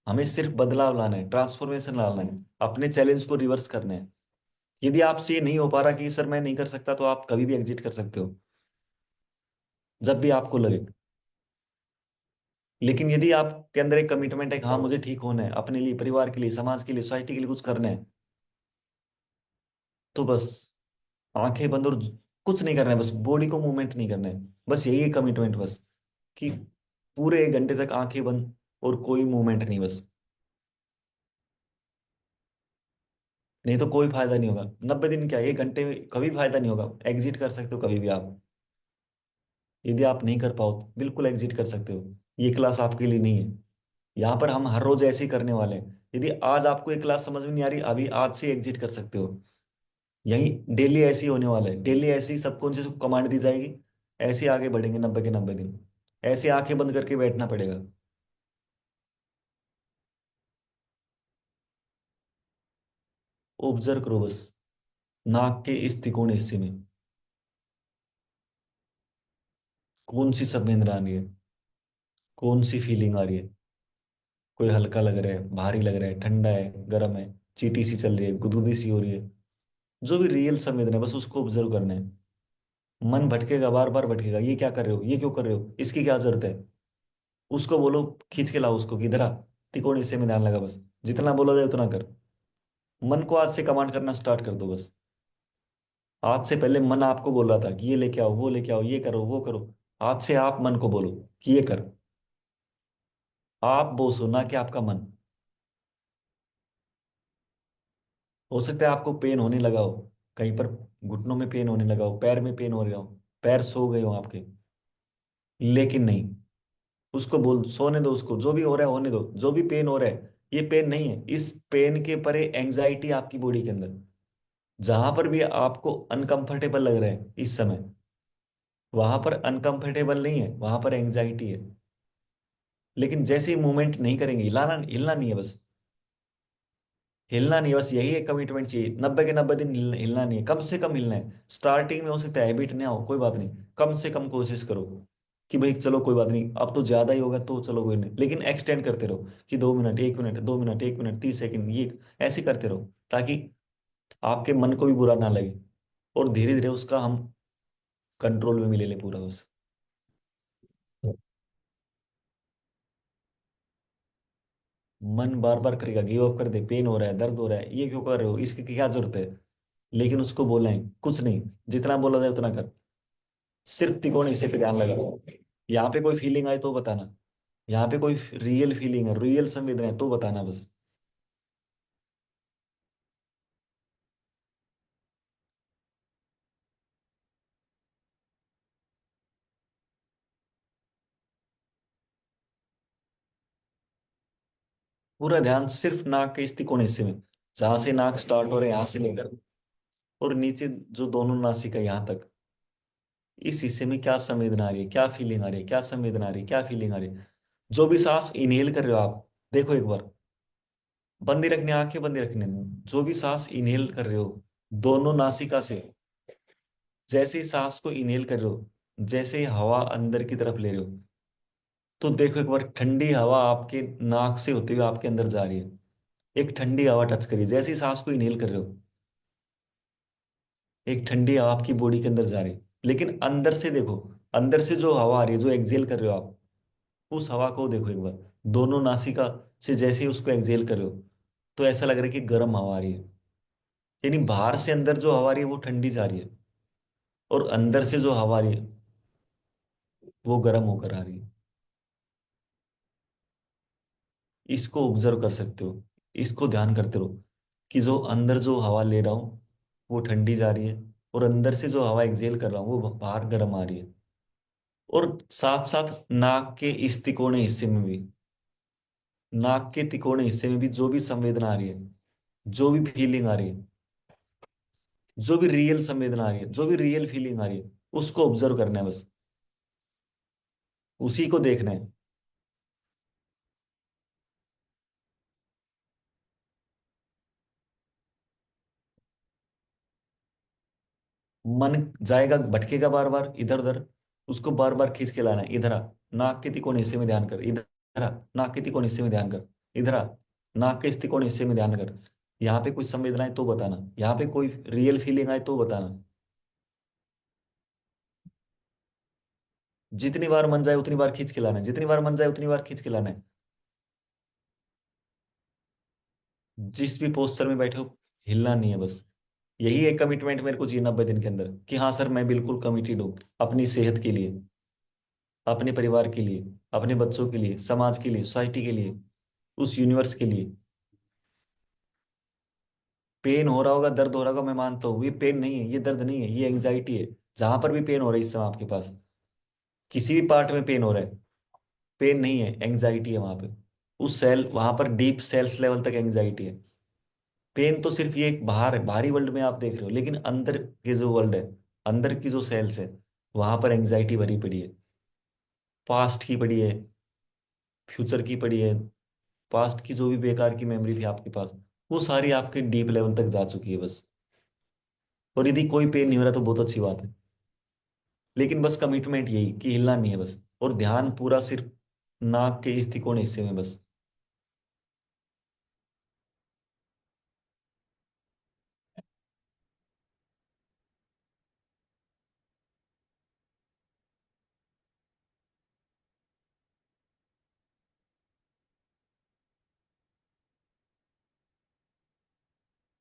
हमें सिर्फ बदलाव लाना है, ट्रांसफॉर्मेशन लाना है, अपने चैलेंज को रिवर्स करना है। यदि आपसे ये नहीं हो पा रहा कि सर मैं नहीं कर सकता, तो आप कभी भी एग्जिट कर सकते हो, जब भी आपको लगे। लेकिन यदि आपके अंदर एक कमिटमेंट है कि हाँ मुझे ठीक होना है, अपने लिए, परिवार के लिए, समाज के लिए, सोसाइटी के लिए कुछ करना है, तो बस आंखें बंद और कुछ नहीं करना है, बस बॉडी को मूवमेंट नहीं करना है। बस यही है कमिटमेंट बस, कि पूरे 1 घंटे तक आंखें बंद और कोई मूवमेंट नहीं बस। नहीं तो कोई फायदा नहीं होगा। 90 दिन क्या, 1 घंटे में कभी फायदा नहीं होगा। एग्जिट कर सकते हो कभी भी आप, यदि आप नहीं कर पाओ तो बिल्कुल एग्जिट कर सकते हो। ये क्लास आपके लिए नहीं है। यहाँ पर हम हर रोज ऐसे ही करने वाले हैं। यदि आज आपको एक क्लास समझ में नहीं आ रही, अभी आज से एग्जिट कर सकते हो। यही डेली ऐसे ही होने वाला है, डेली ऐसे ही सबकॉन्शियस को कमांड दी जाएगी, ऐसे ही आगे बढ़ेंगे 90 के 90 दिन। ऐसे आंखें बंद करके बैठना पड़ेगा। ऑब्जर्व करो बस, नाक के इस तिकोने हिस्से में कौन सी संवेदना आ रही है, कौन सी फीलिंग आ रही है। कोई हल्का लग रहा है, भारी लग रहा है, ठंडा है, गर्म है, चीटी सी चल रही है, गुदगुदी सी हो रही है, जो भी रियल संवेदना है बस उसको ऑब्जर्व करना है। मन भटकेगा, बार बार भटकेगा, ये क्या कर रहे हो, ये क्यों कर रहे हो, इसकी क्या जरूरत है, उसको बोलो, खींच के लाओ उसको, किधर आ, तिकोने हिस्से में ध्यान लगा बस। जितना बोला जाए उतना कर। मन को आज से कमांड करना स्टार्ट कर दो बस। आज से पहले मन आपको बोल रहा था कि ये लेके आओ, वो लेके आओ, ये करो, वो करो। आज से आप मन को बोलो कि ये कर। आप बोस हो, ना कि आपका मन। हो सकता है आपको पेन होने लगा हो, कहीं पर घुटनों में पेन होने लगा हो, पैर में पेन हो रहा हो, पैर सो गए हो आपके। लेकिन नहीं, उसको बोल, सोने दो उसको, जो भी हो रहा है होने दो, जो भी पेन हो रहा है ये पेन नहीं है। इस पेन के परे एंजाइटी आपकी बॉडी के अंदर, जहां पर भी आपको अनकंफर्टेबल लग रहा है इस समय, वहां पर अनकंफर्टेबल नहीं है, वहां पर एंजाइटी है। लेकिन जैसे ही मूवमेंट नहीं करेंगे, हिलाना हिलना नहीं है बस, हिलना नहीं है बस, यही एक कमिटमेंट चाहिए। 90 के 90 दिन हिलना नहीं है, कम से कम हिलना है। स्टार्टिंग में हो सकता है हैबिट नहीं हो, कोई बात नहीं, कम से कम कोशिश करो कि भाई चलो कोई बात नहीं, अब तो ज्यादा ही होगा तो चलो कोई नहीं, लेकिन एक्सटेंड करते रहो कि 2 minute, 1 minute, 2 minute, 1 minute, 30 second, ये ऐसे करते रहो, ताकि आपके मन को भी बुरा ना लगे, और धीरे धीरे उसका हम कंट्रोल में ले ले पूरा बस। मन बार बार करेगा, गिव अप कर दे, पेन हो रहा है, दर्द हो रहा है, ये क्यों कर रहे हो, इसकी क्या जरूरत है। लेकिन उसको बोलना है कुछ नहीं, जितना बोला जाए उतना कर। सिर्फ तिकोने हिस्से पे ध्यान लगा। यहाँ पे कोई फीलिंग आए तो बताना, यहाँ पे कोई रियल फीलिंग है, रियल संवेदना है तो बताना बस। पूरा ध्यान सिर्फ नाक के इस तिकोने हिस्से में, जहां से नाक स्टार्ट हो रहा है, यहाँ से लेकर और नीचे जो दोनों नासिका यहाँ तक, इस हिस्से में क्या संवेदना आ रही है, क्या फीलिंग आ रही है, क्या संवेदना आ रही है, क्या फीलिंग आ रही है। जो भी सांस इनहेल कर रहे हो आप, देखो एक बार, बंदी रखनी, आंखें बंदी रखनी। जो भी सांस इनहेल कर रहे हो दोनों नासिका से, जैसे ही सांस को इनहेल कर रहे हो, जैसे ही हवा अंदर की तरफ ले रहे हो, तो देखो एक बार ठंडी हवा आपके नाक से होते हुए आपके अंदर जा रही है। एक ठंडी हवा टच करिए, जैसे ही सांस को इनहेल कर रहे हो, एक ठंडी हवा आपकी बॉडी के अंदर जा रही है। लेकिन अंदर से देखो, अंदर से जो हवा आ रही है, जो एक्सेल कर रहे हो आप, उस हवा को देखो एक बार, दोनों नासिका से जैसे ही उसको एक्सेल कर रहे हो, तो ऐसा लग रहा है कि गर्म हवा आ रही है। यानी बाहर से अंदर जो हवा आ रही है वो ठंडी जा रही है, और अंदर से जो हवा आ रही है वो गर्म होकर आ रही है। इसको ऑब्जर्व कर सकते हो, इसको ध्यान करते रहो कि जो अंदर जो हवा ले रहा हूँ वो ठंडी जा रही है, और अंदर से जो हवा एक्सेल कर रहा हूँ वो बाहर गर्म आ रही है। और साथ साथ नाक के इस तिकोने हिस्से में भी, नाक के तिकोने हिस्से में भी जो भी संवेदना आ रही है, जो भी फीलिंग आ रही है, जो भी रियल संवेदना आ रही है, जो भी रियल फीलिंग आ रही है, उसको ऑब्जर्व करना है बस, उसी को देखना है। मन जाएगा, भटकेगा बार बार इधर उधर, उसको बार बार खींच के लाना है। इधर आ, नाक के तिकोने हिस्से में ध्यान कर, इधर आ, नाक के तिकोने हिस्से में ध्यान कर, इधर आ, नाक के इस तिकोने हिस्से में ध्यान कर। यहाँ पे कोई संवेदना है तो बताना, यहाँ पे कोई रियल फीलिंग आए तो बताना। जितनी बार मन जाए उतनी बार खींच के लाना है, जितनी बार मन जाए उतनी बार खींच के लाना है। जिस भी पोस्टर में बैठे हो, हिलना नहीं है बस। यही एक कमिटमेंट मेरे को चाहिए 90 दिन के अंदर, कि हाँ सर मैं बिल्कुल कमिटेड हूँ अपनी सेहत के लिए, अपने परिवार के लिए, अपने बच्चों के लिए, समाज के लिए, सोसाइटी के लिए, उस यूनिवर्स के लिए। पेन हो रहा होगा, दर्द हो रहा होगा, मैं मानता हूँ, ये पेन नहीं है, ये दर्द नहीं है, ये एंग्जाइटी है। जहां पर भी पेन हो रहा है इस समय आपके पास, किसी भी पार्ट में पेन हो रहा है, पेन नहीं है, एंग्जाइटी है वहां पे। उस सेल, वहां पर डीप सेल्स लेवल तक एंग्जाइटी है। पेन तो सिर्फ ये एक बाहर है, बाहरी वर्ल्ड में आप देख रहे हो, लेकिन अंदर के जो वर्ल्ड है, अंदर की जो सेल्स है, वहां पर एंग्जाइटी भरी पड़ी है। पास्ट की पड़ी है, फ्यूचर की पड़ी है। पास्ट की जो भी बेकार की मेमोरी थी आपके पास, वो सारी आपके डीप लेवल तक जा चुकी है बस। और यदि कोई पेन नहीं हो रहा तो बहुत अच्छी बात है। लेकिन बस कमिटमेंट यही कि हिलना नहीं है बस, और ध्यान पूरा सिर्फ नाक के इस तिकोने हिस्से में बस।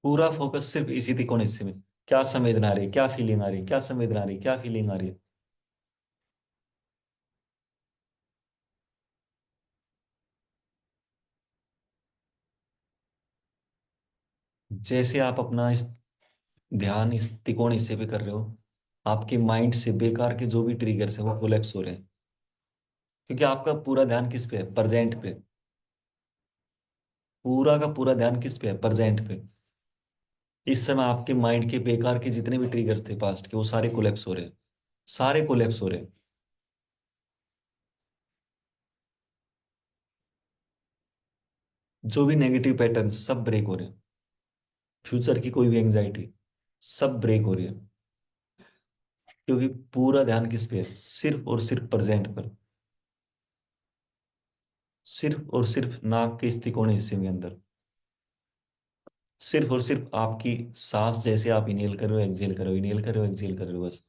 पूरा फोकस सिर्फ इसी तिकोने हिस्से में, क्या संवेदना आ रही है, क्या फीलिंग आ रही है, क्या संवेदना आ रही है, क्या फीलिंग आ रही है। जैसे आप अपना इस ध्यान इस तिकोने हिस्से पे कर रहे हो, आपके माइंड से बेकार के जो भी ट्रिगर्स है वो कोलैप्स हो रहे हैं। क्योंकि आपका पूरा ध्यान किस पे है, प्रेजेंट पे। पूरा का पूरा ध्यान किस पे है, प्रेजेंट पे। इस समय आपके माइंड के बेकार के जितने भी ट्रिगर्स थे पास्ट के, वो सारे कोलैप्स हो रहे हैं, सारे कोलैप्स हो रहे हैं। जो भी नेगेटिव पैटर्न सब ब्रेक हो रहे हैं। फ्यूचर की कोई भी एंजाइटी सब ब्रेक हो रही है। क्योंकि पूरा ध्यान किस पे है, सिर्फ और सिर्फ प्रेजेंट पर। सिर्फ और सिर्फ नाक के इस तिकोने हिस्से में अंदर, सिर्फ और सिर्फ आपकी सांस, जैसे आप इनहेल कर रहे हो, एक्सहेल कर रहे हो, इनहेल कर रहे हो, एक्सहेल कर रहे हो बस।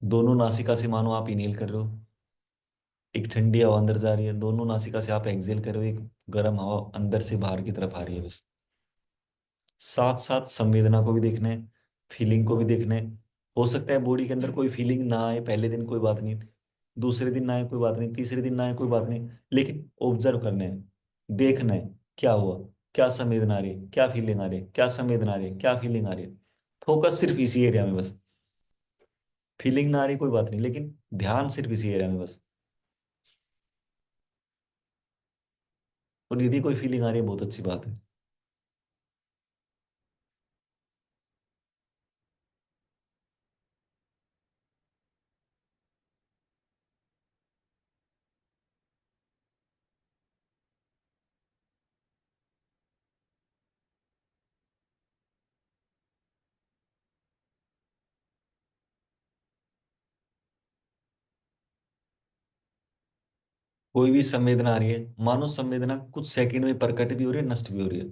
दोनों नासिका से मानो आप इनहेल कर रहे हो, एक ठंडी हवा अंदर जा रही है, दोनों नासिका से आप एक्सहेल कर रहे हो, एक गर्म हवा अंदर से बाहर की तरफ आ रही है बस। साथ साथ संवेदना को भी देखना है, फीलिंग को भी देखना है। हो सकता है बॉडी के अंदर कोई फीलिंग ना आए पहले दिन, कोई बात नहीं, दूसरे दिन ना आए कोई बात नहीं, तीसरे दिन ना आए कोई बात नहीं, लेकिन ऑब्जर्व करना है, देखना है क्या हुआ, क्या संवेदना आ रही है, क्या फीलिंग आ रही है, क्या संवेदना आ रही है, क्या फीलिंग आ रही है। फोकस सिर्फ इसी एरिया में बस। फीलिंग ना आ रही कोई बात नहीं, लेकिन ध्यान सिर्फ इसी एरिया में बस। और यदि कोई फीलिंग आ रही है बहुत अच्छी बात है। कोई भी संवेदना आ रही है, मानो संवेदना कुछ सेकंड में प्रकट भी हो रही है, नष्ट भी हो रही है।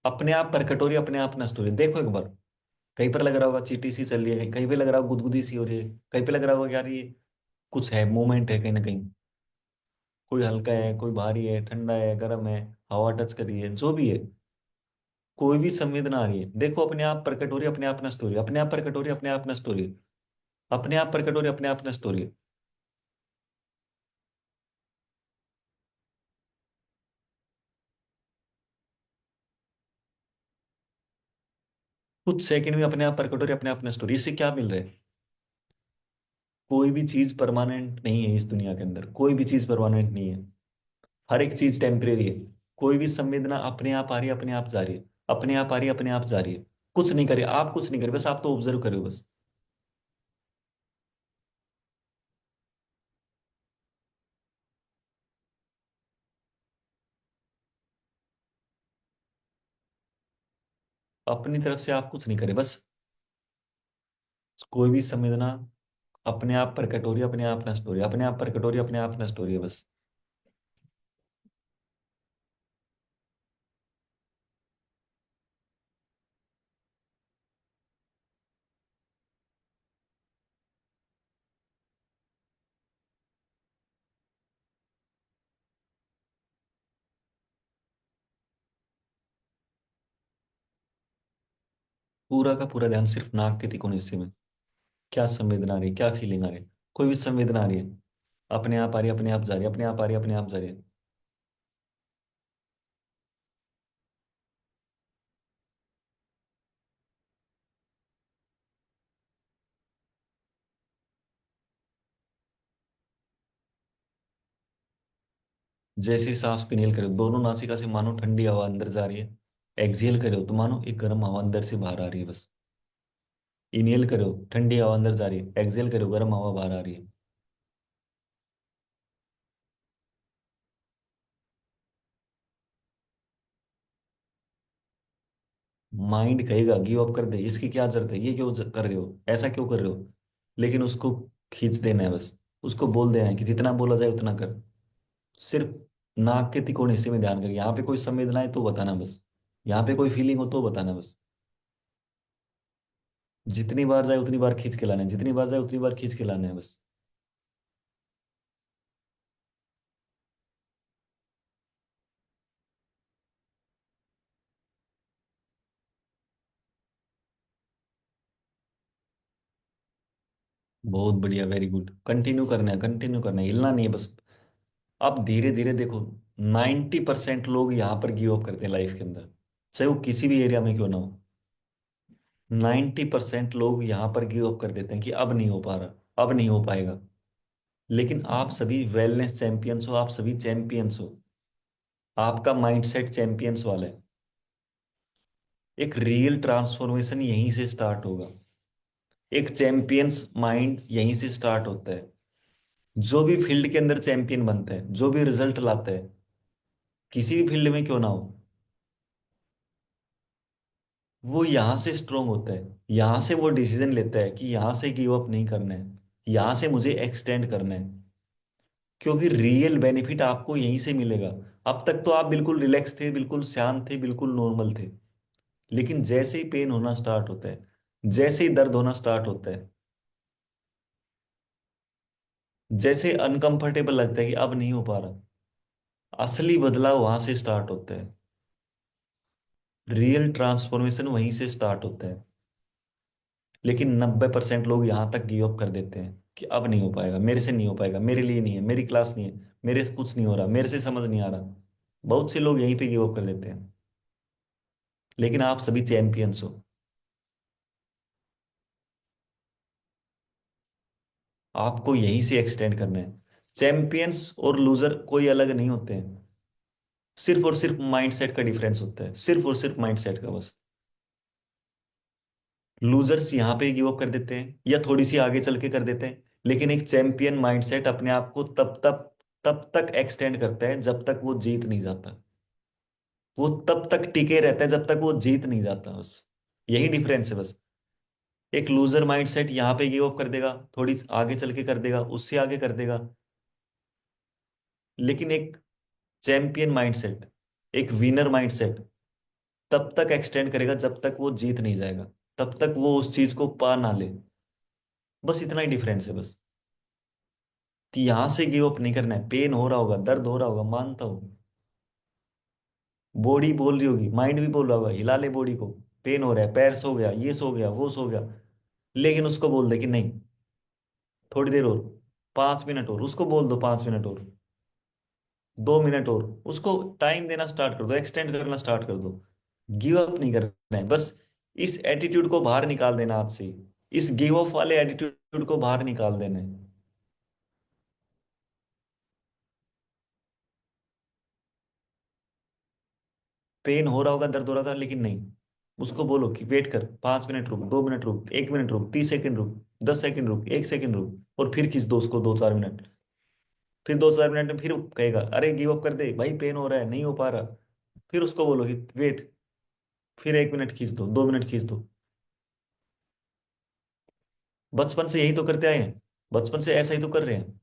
अपने आप प्रकट हो रही है, अपने आप नष्ट हो रही है। देखो एक बार, कहीं पर लग रहा होगा चीटी सी चल रही है, कहीं पे लग रहा होगा गुदगुदी सी हो रही है, कहीं पे लग रहा होगा कि यार ये कुछ है, मूवमेंट है कहीं ना कहीं। कोई हल्का है, कोई भारी है, ठंडा है, गर्म है, हवा टच कर रही है, जो भी है। कोई भी संवेदना आ रही है, देखो अपने आप प्रकट हो रही है, अपने आप नष्ट हो रही है, अपने आप प्रकट हो रही है, अपने आप नष्ट हो रही है, अपने आप प्रकट हो रही है, अपने आप नष्ट हो रही है। कुछ सेकंड में अपने आप प्रकट हो रही है, अपने आप नष्ट हो रही है। इससे क्या मिल रहा है? कोई भी चीज परमानेंट नहीं है इस दुनिया के अंदर, कोई भी चीज परमानेंट नहीं है। हर एक चीज टेम्परेरी है। कोई भी संवेदना अपने आप आ रही है, अपने आप जा रही है, अपने आप आ रही है, अपने आप जा रही है। कुछ नहीं करे आप, कुछ नहीं करे, बस आप तो ऑब्जर्व करो बस। अपनी तरफ से आप कुछ नहीं करे बस। कोई भी संवेदना अपने आप प्रकट हो रही है, अपने आप नष्ट हो रही है, अपने आप प्रकट हो रही है, अपने आप नष्ट हो रही है बस। पूरा का पूरा ध्यान सिर्फ नाक के तिकोने हिस्से में। क्या संवेदना आ रही है, क्या फीलिंग आ रही है? कोई भी संवेदना आ रही है, अपने आप आ रही है, अपने आप जा रही है, अपने आप आ रही है, अपने आप जा रही है। जैसे सांस को इनहेल करो, दोनों नासिका से मानो ठंडी हवा अंदर जा रही है। एक्सहेल करो तो मानो एक गर्म हवा अंदर से बाहर आ रही है बस। इनहेल करो, ठंडी हवा अंदर जा रही है, एक्सहेल करो, गर्म हवा बाहर आ रही है। माइंड कहेगा गिव अप कर दे, इसकी क्या जरूरत है, ये क्यों कर रहे हो, ऐसा क्यों कर रहे हो? लेकिन उसको खींच देना है बस। उसको बोल देना है कि जितना बोला जाए उतना कर। सिर्फ नाक के तिकोने हिस्से में ध्यान कर, यहाँ पे कोई संवेदना है तो बताना बस। यहाँ पे कोई फीलिंग हो तो बताना बस। जितनी बार जाए उतनी बार खींच के लाना है, जितनी बार जाए उतनी बार खींच के लाना है बस। बहुत बढ़िया, वेरी गुड। कंटिन्यू करना है, कंटिन्यू करना है, हिलना नहीं है बस। अब धीरे धीरे देखो, 90% लोग यहाँ पर गिव अप करते हैं लाइफ के अंदर, चाहे वो किसी भी एरिया में क्यों ना हो। 90% लोग यहाँ पर गिव अप कर देते हैं कि अब नहीं हो पा रहा, अब नहीं हो पाएगा। लेकिन आप सभी वेलनेस चैंपियंस हो, आप सभी चैंपियंस हो। आपका माइंडसेट चैंपियंस वाला है। एक रियल ट्रांसफॉर्मेशन यहीं से स्टार्ट होगा। एक चैंपियंस माइंड यहीं से स्टार्ट होता है। जो भी फील्ड के अंदर चैंपियन बनता है, जो भी रिजल्ट लाता है, किसी भी फील्ड में क्यों ना हो, वो यहां से स्ट्रोंग होता है। यहां से वो डिसीजन लेता है कि यहां से गिव अप नहीं करना है, यहां से मुझे एक्सटेंड करना है। क्योंकि रियल बेनिफिट आपको यहीं से मिलेगा। अब तक तो आप बिल्कुल रिलैक्स थे, बिल्कुल शांत थे, बिल्कुल नॉर्मल थे। लेकिन जैसे ही पेन होना स्टार्ट होता है, जैसे ही दर्द होना स्टार्ट होता है, जैसे अनकंफर्टेबल लगता है कि अब नहीं हो पा रहा, असली बदलाव वहां से स्टार्ट होता है। रियल ट्रांसफॉर्मेशन वहीं से स्टार्ट होता है। लेकिन 90% लोग यहां तक गिव अप कर देते हैं कि अब नहीं हो पाएगा, मेरे से नहीं हो पाएगा, मेरे लिए नहीं है, मेरी क्लास नहीं है, मेरे से कुछ नहीं हो रहा, मेरे से समझ नहीं आ रहा। बहुत से लोग यहीं पे गिव अप कर देते हैं। लेकिन आप सभी चैंपियंस हो। आपको यहीं से एक्सटेंड करना है। चैंपियंस और लूजर कोई अलग नहीं होते हैं। सिर्फ और सिर्फ माइंडसेट का डिफरेंस होता है, सिर्फ और सिर्फ माइंडसेट का बस। लूजर्स यहाँ पे गिव अप कर देते हैं या थोड़ी सी आगे चल के कर देते हैं। लेकिन एक चैंपियन माइंडसेट अपने आप को तब तक एक्सटेंड करता है जब तक वो जीत नहीं जाता। वो तब तक टिके रहता है जब तक वो जीत नहीं जाता बस। यही डिफरेंस है बस। एक लूजर माइंडसेट यहाँ पे गिव अप कर देगा, थोड़ी आगे चल के कर देगा, उससे आगे कर देगा। लेकिन एक चैंपियन माइंडसेट, एक विनर माइंडसेट तब तक एक्सटेंड करेगा जब तक वो जीत नहीं जाएगा, तब तक वो उस चीज को पा ना ले। बस इतना ही डिफरेंस है बस। कि यहां से गिव अप नहीं करना है। पेन हो रहा होगा, दर्द हो रहा होगा, मानता हूँ। बॉडी बोल रही होगी, माइंड भी बोल रहा होगा हिला ले बॉडी को, पेन हो रहा है, पैर सो गया, ये सो गया, वो सो गया। लेकिन उसको बोल दे कि नहीं, थोड़ी देर और, 5 मिनट और, उसको बोल दो 5 मिनट और, 2 मिनट और, उसको टाइम देना स्टार्ट कर दो, एक्सटेंड करना स्टार्ट कर दो। गिव अप नहीं करना है बस। इस एटीट्यूड को बाहर निकाल देना आज से ही। इस गिव अप वाले एटीट्यूड को बाहर निकाल देना है। पेन हो रहा होगा, दर्द हो रहा था, लेकिन नहीं, उसको बोलो कि वेट कर, 5 मिनट रुक, 2 मिनट रुक, 1 मिनट रुक, 30 सेकंड रुक, 10 सेकंड रुक, 1 सेकंड रुक, और फिर खींच दो उसको 2-4 मिनट। फिर 2-4 मिनट में फिर कहेगा अरे गिव अप कर दे भाई, पेन हो रहा है, नहीं हो पा रहा। फिर उसको बोलो कि वेट, फिर 1 मिनट खींच दो, 2 मिनट खींच दो। बचपन से यही तो करते आए हैं, बचपन से ऐसा ही तो कर रहे हैं।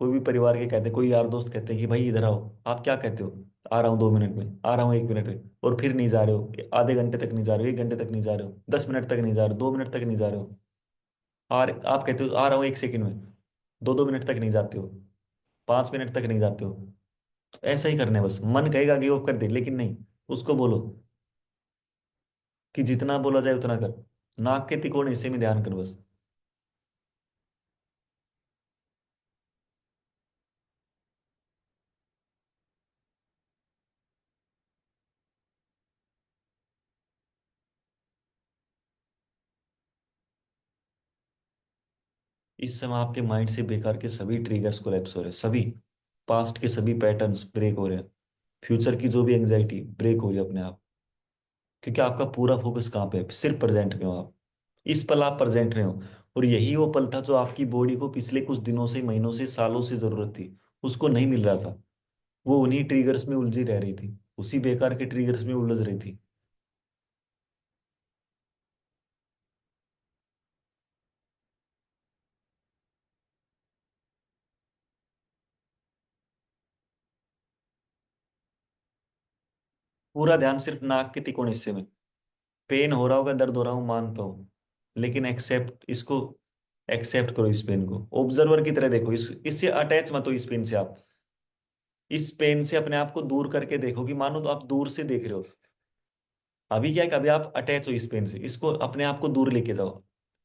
कोई भी परिवार के कहते, कोई यार दोस्त कहते हैं कि भाई इधर आओ, आप क्या कहते हो, आ रहा हूँ 2 मिनट में, आ रहा हूँ 1 मिनट में, और फिर नहीं जा रहे हो, आधे घंटे तक नहीं जा रहे हो, 1 घंटे तक नहीं जा रहे हो, 10 मिनट तक नहीं जा रहे हो, 2 मिनट तक नहीं जा रहे हो। और आप कहते हो आ रहा हूँ 1 सेकंड में, 2-2 मिनट तक नहीं जाते हो, 5 मिनट तक नहीं जाते हो। तो ऐसा ही करना है बस। मन कहेगा गिव अप कर दे, लेकिन नहीं, उसको बोलो कि जितना बोला जाए उतना कर। नाक के तिकोने हिस्से में ध्यान कर बस। इस समय आपके माइंड से बेकार के सभी ट्रिगर्स कोलैप्स हो रहे हैं, सभी पास्ट के सभी पैटर्न्स ब्रेक हो रहे हैं, फ्यूचर की जो भी एंजाइटी ब्रेक हो रही है अपने आप। क्योंकि आपका पूरा फोकस कहाँ पे है, सिर्फ प्रेजेंट में हो आप। इस पल आप प्रेजेंट में हो। और यही वो पल था जो आपकी बॉडी को पिछले कुछ दिनों से, महीनों से, सालों से जरूरत थी, उसको नहीं मिल रहा था। वो उन्हीं ट्रिगर्स में उलझी रह रही थी, उसी बेकार के ट्रिगर्स में उलझ रही थी। पूरा ध्यान सिर्फ नाक के तिकोने हिस्से में। पेन हो रहा होगा, दर्द हो रहा हूँ, मानता हूँ, लेकिन एक्सेप्ट इसको, एक्सेप्ट करो इस पेन को, ऑब्जर्वर की तरह देखो, इससे अटैच मत हो इस पेन से आप। इस पेन से अपने आप को दूर करके देखो, कि मानो तो आप दूर से देख रहे हो। अभी क्या है कि अभी आप अटैच हो इस पेन से, इसको अपने आप को दूर लेके जाओ।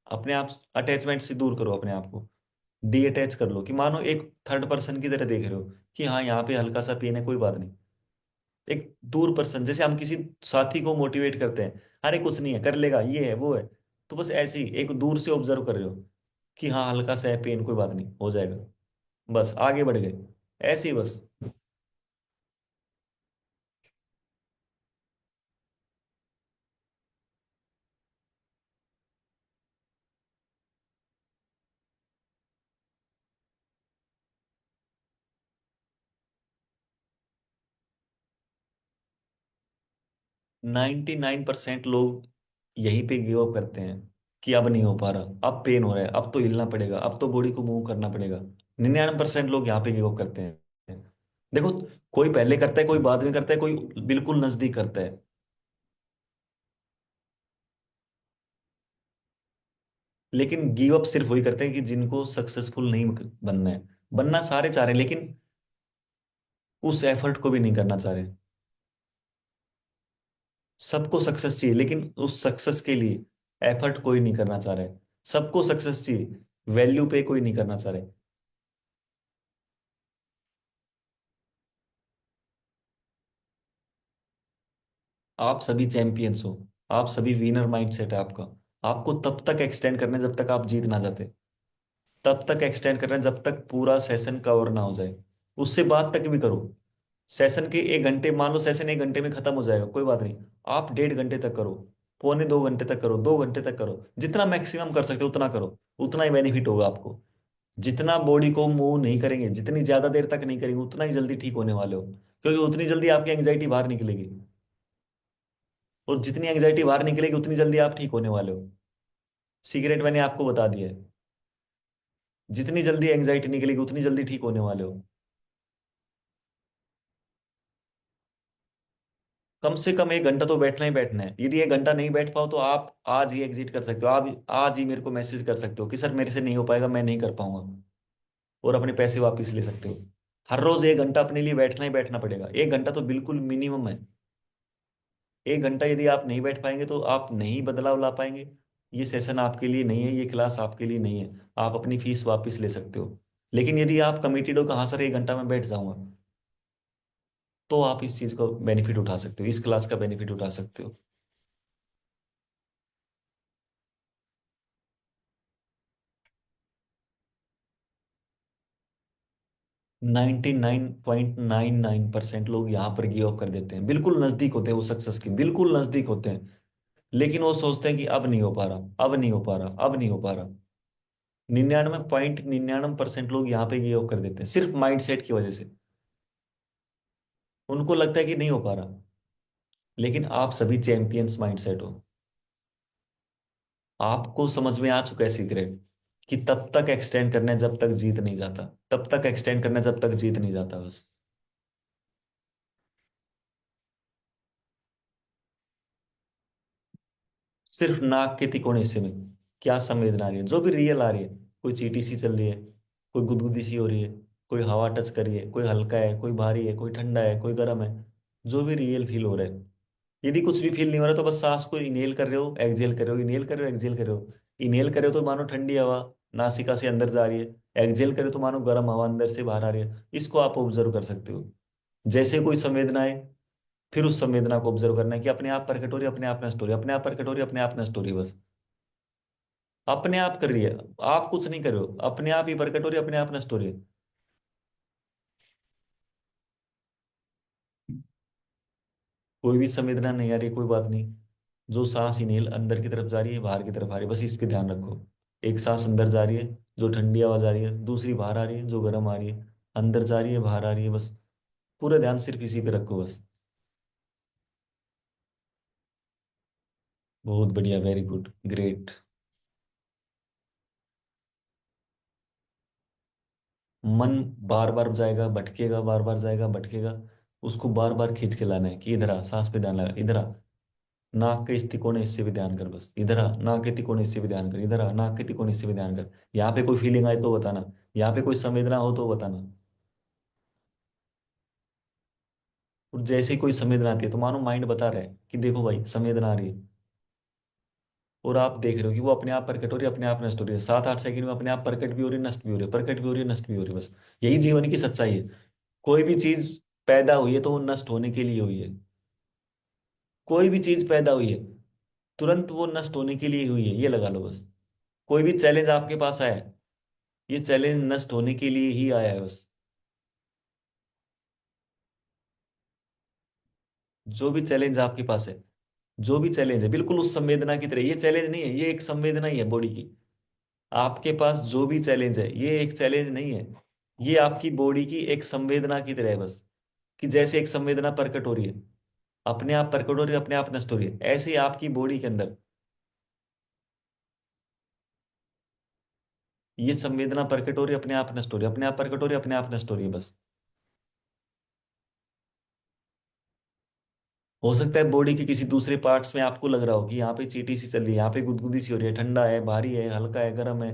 अपने आप अटैचमेंट से दूर करो अपने आप को। डी अटैच कर लो, कि मानो एक थर्ड पर्सन की तरह देख रहे हो, कि हाँ यहाँ पे हल्का सा पेन है, कोई बात नहीं। एक दूर पर्सन, जैसे हम किसी साथी को मोटिवेट करते हैं, अरे कुछ नहीं है, कर लेगा, ये है वो है। तो बस ऐसे ही एक दूर से ऑब्जर्व कर रहे हो, कि हाँ हल्का सा है पेन, कोई बात नहीं, हो जाएगा। बस आगे बढ़ गए, ऐसे ही बस। 99% लोग यहीं पे गिव अप करते हैं, कि अब नहीं हो पा रहा, अब पेन हो रहा है, अब तो हिलना पड़ेगा, अब तो बॉडी को मूव करना पड़ेगा। 99% लोग यहाँ पे गिव अप करते हैं। देखो, कोई पहले करता है, कोई बाद में करता है, कोई बिल्कुल नजदीक करता है। लेकिन गिव अप सिर्फ वही करते हैं कि जिनको सक्सेसफुल नहीं बनना है। बनना सारे चाह रहे हैं, लेकिन उस एफर्ट को भी नहीं करना चाह रहे। सबको सक्सेस चाहिए, लेकिन उस सक्सेस के लिए एफर्ट कोई नहीं करना चाह रहा है। सबको सक्सेस चाहिए, वैल्यू पे कोई नहीं करना चाह रहे। आप सभी चैंपियंस हो, आप सभी विनर माइंडसेट है आपका। आपको तब तक एक्सटेंड करना है जब तक आप जीत ना जाते। तब तक एक्सटेंड करना है जब तक पूरा सेशन कवर ना हो जाए। उससे बाद तक भी करो। सेशन के 1 घंटे, मान लो सेशन 1 घंटे में खत्म हो जाएगा, कोई बात नहीं, आप 1.5 घंटे तक करो, पौने 2 घंटे तक करो, 2 घंटे तक करो, जितना मैक्सिमम कर सकते हो उतना करो। उतना ही बेनिफिट होगा आपको। जितना बॉडी को मूव नहीं करेंगे, जितनी ज्यादा देर तक नहीं करेंगे, उतना ही जल्दी ठीक होने वाले हो, क्योंकि उतनी जल्दी आपकी एंग्जाइटी बाहर निकलेगी। और जितनी एंग्जाइटी बाहर निकलेगी, उतनी जल्दी आप ठीक होने वाले हो। सीक्रेट मैंने आपको बता दिया है। जितनी जल्दी एंजाइटी निकलेगी उतनी जल्दी ठीक होने वाले हो। कम से कम 1 घंटा तो बैठना ही बैठना है। यदि 1 घंटा नहीं बैठ पाओ तो आप आज ही एग्जिट कर सकते हो। आप आज ही मेरे को मैसेज कर सकते हो कि सर मेरे से नहीं हो पाएगा, मैं नहीं कर पाऊंगा, और अपने पैसे वापस ले सकते हो। हर रोज 1 घंटा अपने लिए बैठना ही बैठना पड़ेगा। 1 घंटा तो बिल्कुल मिनिमम है। 1 घंटा यदि आप नहीं बैठ पाएंगे तो आप नहीं बदलाव ला पाएंगे। ये सेशन आपके लिए नहीं है, ये क्लास आपके लिए नहीं है। आप अपनी फीस वापस ले सकते हो। लेकिन यदि आप कमिटेड हो, कहाँ सर 1 घंटा में बैठ जाऊंगा, तो आप इस चीज का बेनिफिट उठा सकते हो, इस क्लास का बेनिफिट उठा सकते हो। 99.99% लोग यहाँ पर गिव अप कर देते हैं। बिल्कुल नजदीक होते हैं वो सक्सेस के, बिल्कुल नजदीक होते हैं, लेकिन वो सोचते हैं कि अब नहीं हो पा रहा, अब नहीं हो पा रहा, अब नहीं हो पा रहा। 99.99% लोग यहाँ पे गिव अप कर देते हैं सिर्फ माइंड सेट की वजह से। उनको लगता है कि नहीं हो पा रहा। लेकिन आप सभी चैंपियंस माइंड सेट हो। आपको समझ में आ चुका है सीक्रेट, कि तब तक एक्सटेंड करना है जब तक जीत नहीं जाता। तब तक एक्सटेंड करना है जब तक जीत नहीं जाता बस। सिर्फ नाक के तिकोने हिस्से में क्या संवेदना आ रही है, जो भी रियल आ रही है। कोई चीटी सी चल रही है, कोई गुदगुदी सी हो रही है, कोई हवा टच कर रही है, कोई हल्का है, कोई भारी है, कोई ठंडा है, कोई गर्म है। जो भी रियल फील हो रहा है। यदि कुछ भी फील नहीं हो रहा तो बस सांस को इनहेल कर रहे हो, एक्सहेल कर रहे हो, इनहेल कर रहे हो, एक्सहेल कर रहे हो। इनहेल कर रहे हो तो मानो ठंडी हवा नासिका से अंदर जा रही है। एक्सहेल कर रहे हो तो मानो गर्म हवा अंदर से बाहर आ रही है। इसको आप ऑब्जर्व कर सकते हो। जैसे कोई संवेदना है, फिर उस संवेदना को ऑब्जर्व करना है कि अपने आप प्रकट हो रही है, अपने आप नष्ट हो रही है, अपने आप प्रकट हो रही है, अपने आप नष्ट हो रही है बस। अपने आप कर रही है। आप कुछ नहीं कर रहे हो, अपने आप ही प्रकट हो रही है, अपने आप नष्ट हो रही है। कोई भी संवेदना नहीं आ रही, कोई बात नहीं। जो सांस इनहेल अंदर की तरफ जा रही है, बाहर की तरफ आ रही है, बस इस पे ध्यान रखो। एक सांस अंदर जा रही है, जो ठंडी आवाज आ रही है, दूसरी बाहर आ रही है, जो गर्म आ रही है। अंदर जा रही है, बाहर आ रही है, बस पूरा ध्यान सिर्फ इसी पे रखो बस। बहुत बढ़िया, वेरी गुड, ग्रेट। मन बार बार जाएगा भटकेगा, बार बार जाएगा भटकेगा। उसको बार बार खींच के लाना है कि इधर आ, सांस पे ध्यान लगा, इधर आ। नाक के इस तिकोने हिस्से पे ध्यान कर, बस इधर आ। नाक के तिकोने हिस्से पे ध्यान कर, इधर आ। नाक के तिकोने हिस्से पे ध्यान कर। यहाँ पे कोई फीलिंग आए तो बताना। यहाँ पे कोई संवेदना हो तो बताना। और जैसे ही कोई संवेदना आती है तो मानो माइंड बता रहा है कि देखो भाई संवेदना आ रही है। और आप देख रहे हो कि वो अपने आप प्रकट हो रही है, अपने आप नष्ट हो रही है। 7-8 सेकंड में अपने आप प्रकट भी हो रही है, नष्ट भी हो रही है, प्रकट भी हो रही है, नष्ट भी हो रही है बस। यही जीवन की सच्चाई है। कोई भी चीज पैदा हुई है तो वो नष्ट होने के लिए हुई है। कोई भी चीज पैदा हुई है, तुरंत वो नष्ट होने के लिए हुई है, ये लगा लो बस। कोई भी चैलेंज आपके पास आया है, ये चैलेंज नष्ट होने के लिए ही आया है बस। जो भी चैलेंज आपके पास है, जो भी चैलेंज है, बिल्कुल उस संवेदना की तरह। ये चैलेंज नहीं है, ये एक संवेदना ही है बॉडी की। आपके पास जो भी चैलेंज है, ये एक चैलेंज नहीं है। ये आपकी बॉडी की एक संवेदना की तरह है बस। कि जैसे एक संवेदना प्रकट हो रही है, अपने आप प्रकट हो रही है, अपने आप नष्ट हो रही है, ऐसे ही आपकी बॉडी के अंदर ये संवेदना प्रकट हो रही है, अपने आप नष्ट हो रही है, अपने आप प्रकट हो रही है, अपने आप नष्ट हो रही है बस। हो सकता है बॉडी के किसी दूसरे पार्ट्स में आपको लग रहा हो कि यहाँ पे चीटी सी चल रही है, यहाँ पे गुदगुदी सी हो रही है, ठंडा है, भारी है, हल्का है, गर्म है।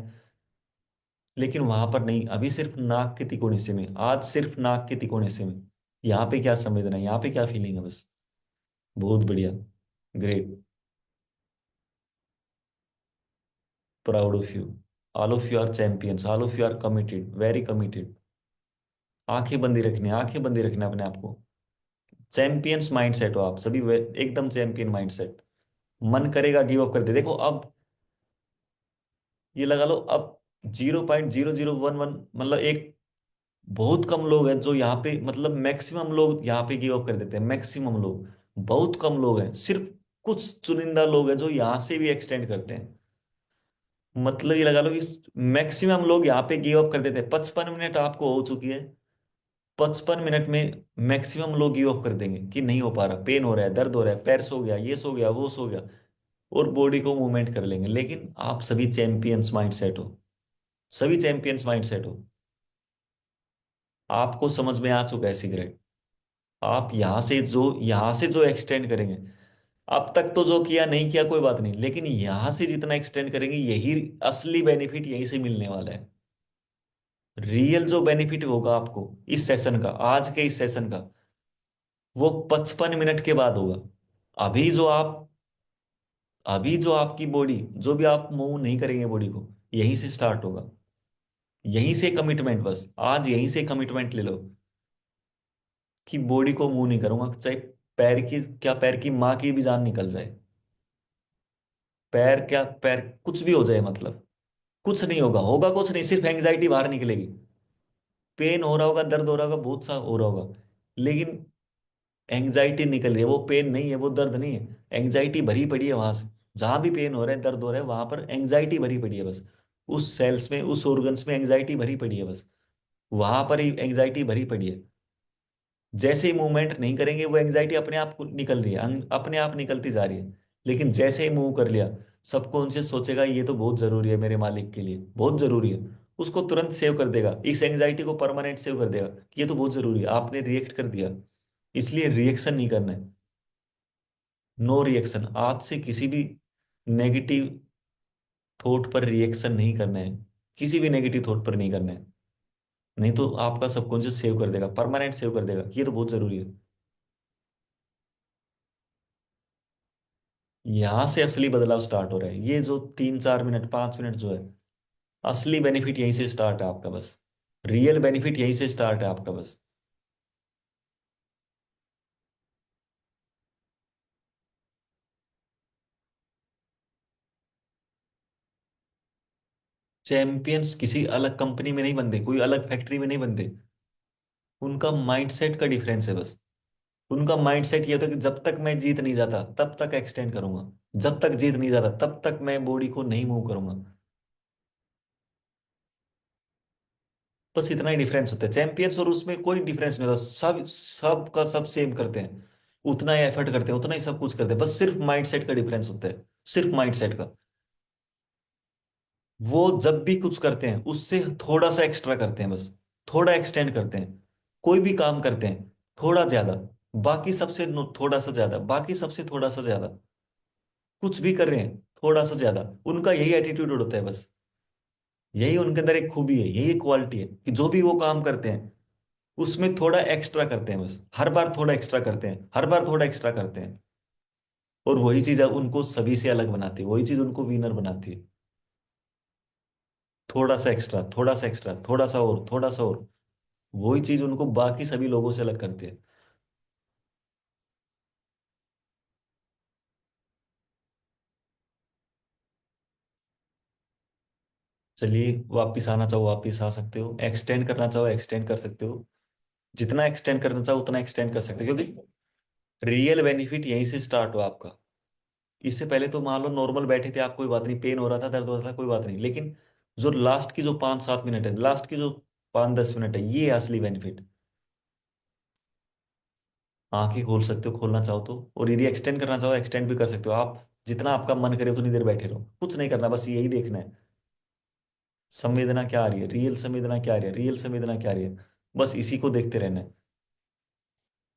लेकिन वहां पर नहीं, अभी सिर्फ नाक के तिकोने हिस्से में, आज सिर्फ नाक के तिकोने हिस्से में। यहाँ पे क्या संवेदना है, यहाँ पे क्या फीलिंग है बस। बहुत बढ़िया, great. Proud of you. All of you are champions, all of you are committed, very committed. आंखें बंदी रखनी है, आंखें बंदी रखना है अपने आप को। चैंपियंस माइंडसेट हो आप सभी, एकदम चैंपियन माइंडसेट। मन करेगा गिव अप कर दे, देखो अब ये लगा लो अब 0.0011, मतलब एक बहुत कम लोग हैं जो यहाँ पे, मतलब मैक्सिमम लोग यहाँ पे गिव अप कर देते हैं, मैक्सिमम लोग। बहुत कम लोग हैं, सिर्फ कुछ चुनिंदा लोग हैं जो यहाँ से भी एक्सटेंड करते हैं। मतलब ये लगा लो कि मैक्सिमम लोग यहाँ पे गिव अप कर देते हैं। 55 मिनट आपको हो चुकी है, 55 मिनट में मैक्सिमम लोग गिव अप कर देंगे कि नहीं हो पा रहा, पेन हो रहा है, दर्द हो रहा है, पैर सो गया, ये सो गया, वो सो गया। और बॉडी को मूवमेंट कर लेंगे। लेकिन आप सभी चैंपियंस माइंड सेट हो। सभी चैंपियंस माइंडसेट हो। आपको समझ में आ चुका है सिगरेट। आप यहां से जो एक्सटेंड करेंगे, अब तक तो जो किया नहीं किया कोई बात नहीं, लेकिन यहां से जितना एक्सटेंड करेंगे यही असली बेनिफिट यहीं से मिलने वाला है। रियल जो बेनिफिट होगा आपको इस सेशन का, आज के इस सेशन का, वो 55 मिनट के बाद होगा। अभी जो आप अभी जो आपकी बॉडी, जो भी आप मूव नहीं करेंगे बॉडी को, यहीं से स्टार्ट होगा। यहीं से कमिटमेंट, बस आज यहीं से कमिटमेंट ले लो कि बॉडी को मूव नहीं करूंगा, चाहे पैर की क्या, पैर की माँ की भी जान निकल जाए। पैर क्या, पैर कुछ भी हो जाए, मतलब कुछ नहीं होगा, होगा कुछ नहीं, सिर्फ एंग्जाइटी बाहर निकलेगी। पेन हो रहा होगा, दर्द हो रहा होगा, बहुत सा हो रहा होगा, लेकिन एंग्जाइटी निकल रही है, वो पेन नहीं है, वो दर्द नहीं है। एंग्जाइटी भरी पड़ी है वहां से। जहां भी पेन हो रहा है, दर्द हो रहा है, वहां पर एंग्जाइटी भरी पड़ी है बस। उस सेल्स में, उस ऑर्गन्स में एंग्जाइटी भरी पड़ी है बस। वहां पर ही एंग्जाइटी भरी पड़ी है। जैसे ही मूवमेंट नहीं करेंगे, वो एंग्जाइटी अपने आप निकल रही है, अपने आप निकलती जा रही है। लेकिन जैसे ही मूव कर लिया, सबकॉन्शियस सोचेगा ये तो बहुत जरूरी है मेरे मालिक के लिए, बहुत जरूरी है। उसको तुरंत सेव कर देगा, इस एंग्जाइटी को परमानेंट सेव कर देगा कि ये तो बहुत जरूरी है, आपने रिएक्ट कर दिया। इसलिए रिएक्शन नहीं करना है। नो रिएक्शन, आज से किसी भी नेगेटिव थॉट पर रिएक्शन नहीं करना है। किसी भी नेगेटिव थॉट पर नहीं करना है। नहीं तो आपका सबकॉन्शियस सेव कर देगा, परमानेंट सेव कर देगा कि ये तो बहुत जरूरी है। यहां से असली बदलाव स्टार्ट हो रहा है। ये जो 3 4 मिनट 5 मिनट जो है, असली बेनिफिट यहीं से स्टार्ट है आपका बस। रियल बेनिफिट यहीं से स्टार्ट है आपका बस। चैंपियंस किसी अलग कंपनी में नहीं बनते, कोई अलग फैक्ट्री में नहीं बनते। उनका माइंडसेट का डिफरेंस है बस। उनका माइंडसेट ये होता है कि जब तक मैं जीत नहीं जाता तब तक एक्सटेंड करूंगा, जब तक जीत नहीं जाता तब तक मैं बॉडी को नहीं मूव करूंगा। बस इतना ही डिफरेंस होता है चैंपियंस और उसमें, कोई डिफरेंस नहीं होता। सब सब का सब सेम करते हैं, उतना ही एफर्ट करते हैं, उतना ही सब कुछ करते हैं, बस सिर्फ माइंडसेट का डिफरेंस होता है। सिर्फ माइंडसेट का। वो जब भी कुछ करते हैं उससे थोड़ा सा एक्स्ट्रा करते हैं बस। थोड़ा एक्सटेंड करते हैं। कोई भी काम करते हैं थोड़ा ज्यादा, बाकी सबसे थोड़ा सा ज्यादा, बाकी सबसे थोड़ा सा ज्यादा। कुछ भी कर रहे हैं थोड़ा सा ज्यादा। उनका यही एटीट्यूड होता है बस। यही उनके अंदर एक खूबी है, यही क्वालिटी है कि जो भी वो काम करते हैं उसमें थोड़ा एक्स्ट्रा करते हैं बस। हर बार थोड़ा एक्स्ट्रा करते हैं, हर बार थोड़ा एक्स्ट्रा करते हैं। और वही चीज है उनको सभी से अलग बनाती है, वही चीज उनको विनर बनाती है। थोड़ा सा एक्स्ट्रा, थोड़ा सा एक्स्ट्रा, थोड़ा सा और, थोड़ा सा और। वही चीज उनको बाकी सभी लोगों से अलग करती है। चलिए, वापिस आना चाहो वापिस आ सकते हो, एक्सटेंड करना चाहो एक्सटेंड कर सकते हो। जितना एक्सटेंड करना चाहो उतना एक्सटेंड कर सकते हो, क्योंकि रियल बेनिफिट यहीं से स्टार्ट हो आपका। इससे पहले तो मान लो नॉर्मल बैठे थे आप, कोई बात नहीं, पेन हो रहा था, दर्द हो रहा था, कोई बात नहीं, लेकिन जो लास्ट की जो 5 7 मिनट है, लास्ट की जो 5 10 मिनट है, ये है असली बेनिफिट। आंखें खोल सकते हो खोलना चाहो तो, और यदि एक्सटेंड करना चाहो एक्सटेंड भी कर सकते हो आप। जितना आपका मन करे उतनी देर बैठे रहो, कुछ नहीं करना, बस यही देखना है संवेदना क्या आ रही है, रियल संवेदना क्या आ रही है, रियल संवेदना क्या आ रही है। बस इसी को देखते रहना है।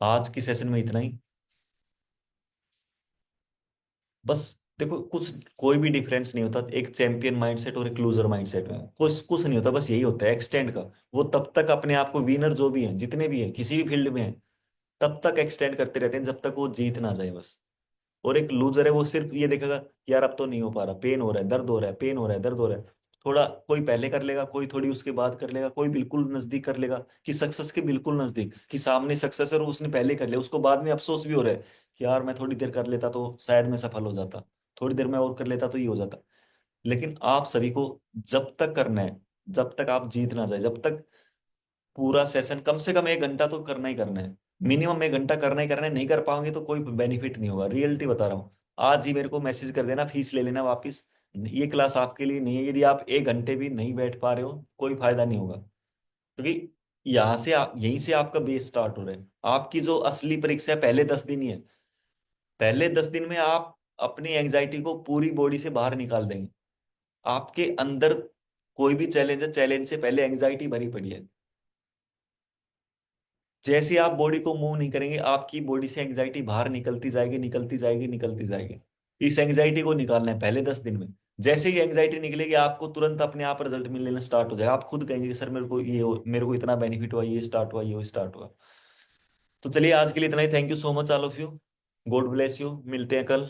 आज की सेशन में इतना ही। बस देखो, कुछ कोई भी डिफरेंस नहीं होता एक चैंपियन माइंडसेट और एक लूजर माइंडसेट में, कुछ कुछ नहीं होता, बस यही होता है एक्सटेंड का। वो तब तक अपने आप को, विनर जो भी है, जितने भी हैं किसी भी फील्ड में है, तब तक एक्सटेंड करते रहते हैं जब तक वो जीत ना जाए बस। और एक लूजर है, वो सिर्फ ये देखेगा यार अब तो नहीं हो पा रहा, पेन हो रहा है, दर्द हो रहा है, पेन हो रहा है, दर्द हो रहा है। थोड़ा कोई पहले कर लेगा, कोई थोड़ी उसके बाद कर लेगा, कोई बिल्कुल नजदीक कर लेगा कि सक्सेस के बिल्कुल नजदीक, कि सामने सक्सेस है और उसने पहले कर लिया, उसको बाद में अफसोस भी हो रहा है कि यार मैं थोड़ी देर कर लेता तो शायद मैं सफल हो जाता, थोड़ी देर में और कर लेता तो ये हो जाता। लेकिन आप सभी को जब तक करना है, जब तक आप जीत ना जाए, जब तक पूरा सेशन कम से कम 1 घंटा तो करना ही करना है। मिनिमम 1 घंटा करना ही करना है, नहीं कर पाओगे तो कोई बेनिफिट नहीं होगा, रियलिटी बता रहा हूँ। आज ही मेरे को मैसेज कर देना, फीस ले लेना वापिस। ये क्लास आपके लिए नहीं है, यदि आप 1 घंटे भी नहीं बैठ पा रहे हो कोई फायदा नहीं होगा। क्योंकि यहाँ से यहीं से आपका बेस स्टार्ट हो रहा है। आपकी जो असली परीक्षा है पहले 10 दिन ही है। पहले 10 दिन में आप अपनी एंजाइटी को पूरी बॉडी से बाहर निकाल देंगे। आपके अंदर कोई भी चैलेंज है, चैलेंज से पहले एंग्जाइटी भरी पड़ी है। जैसे ही आप बॉडी को मूव नहीं करेंगे, आपकी बॉडी से एंग्जाइटी बाहर निकलती जाएगी, निकलती जाएगी, निकललती जाएगी। इस एंग्जाइटी को निकालना है पहले 10 दिन में। जैसे ही एंग्जाइटी निकलेगी, आपको तुरंत अपने आप रिजल्ट मिलने स्टार्ट हो जाएगा। आप खुद कहेंगे कि सर मेरे को इतना बेनिफिट हुआ, ये स्टार्ट हुआ, ये स्टार्ट हुआ। तो चलिए आज के लिए इतना ही। Thank you so much all of you. God bless you. मिलते हैं कल।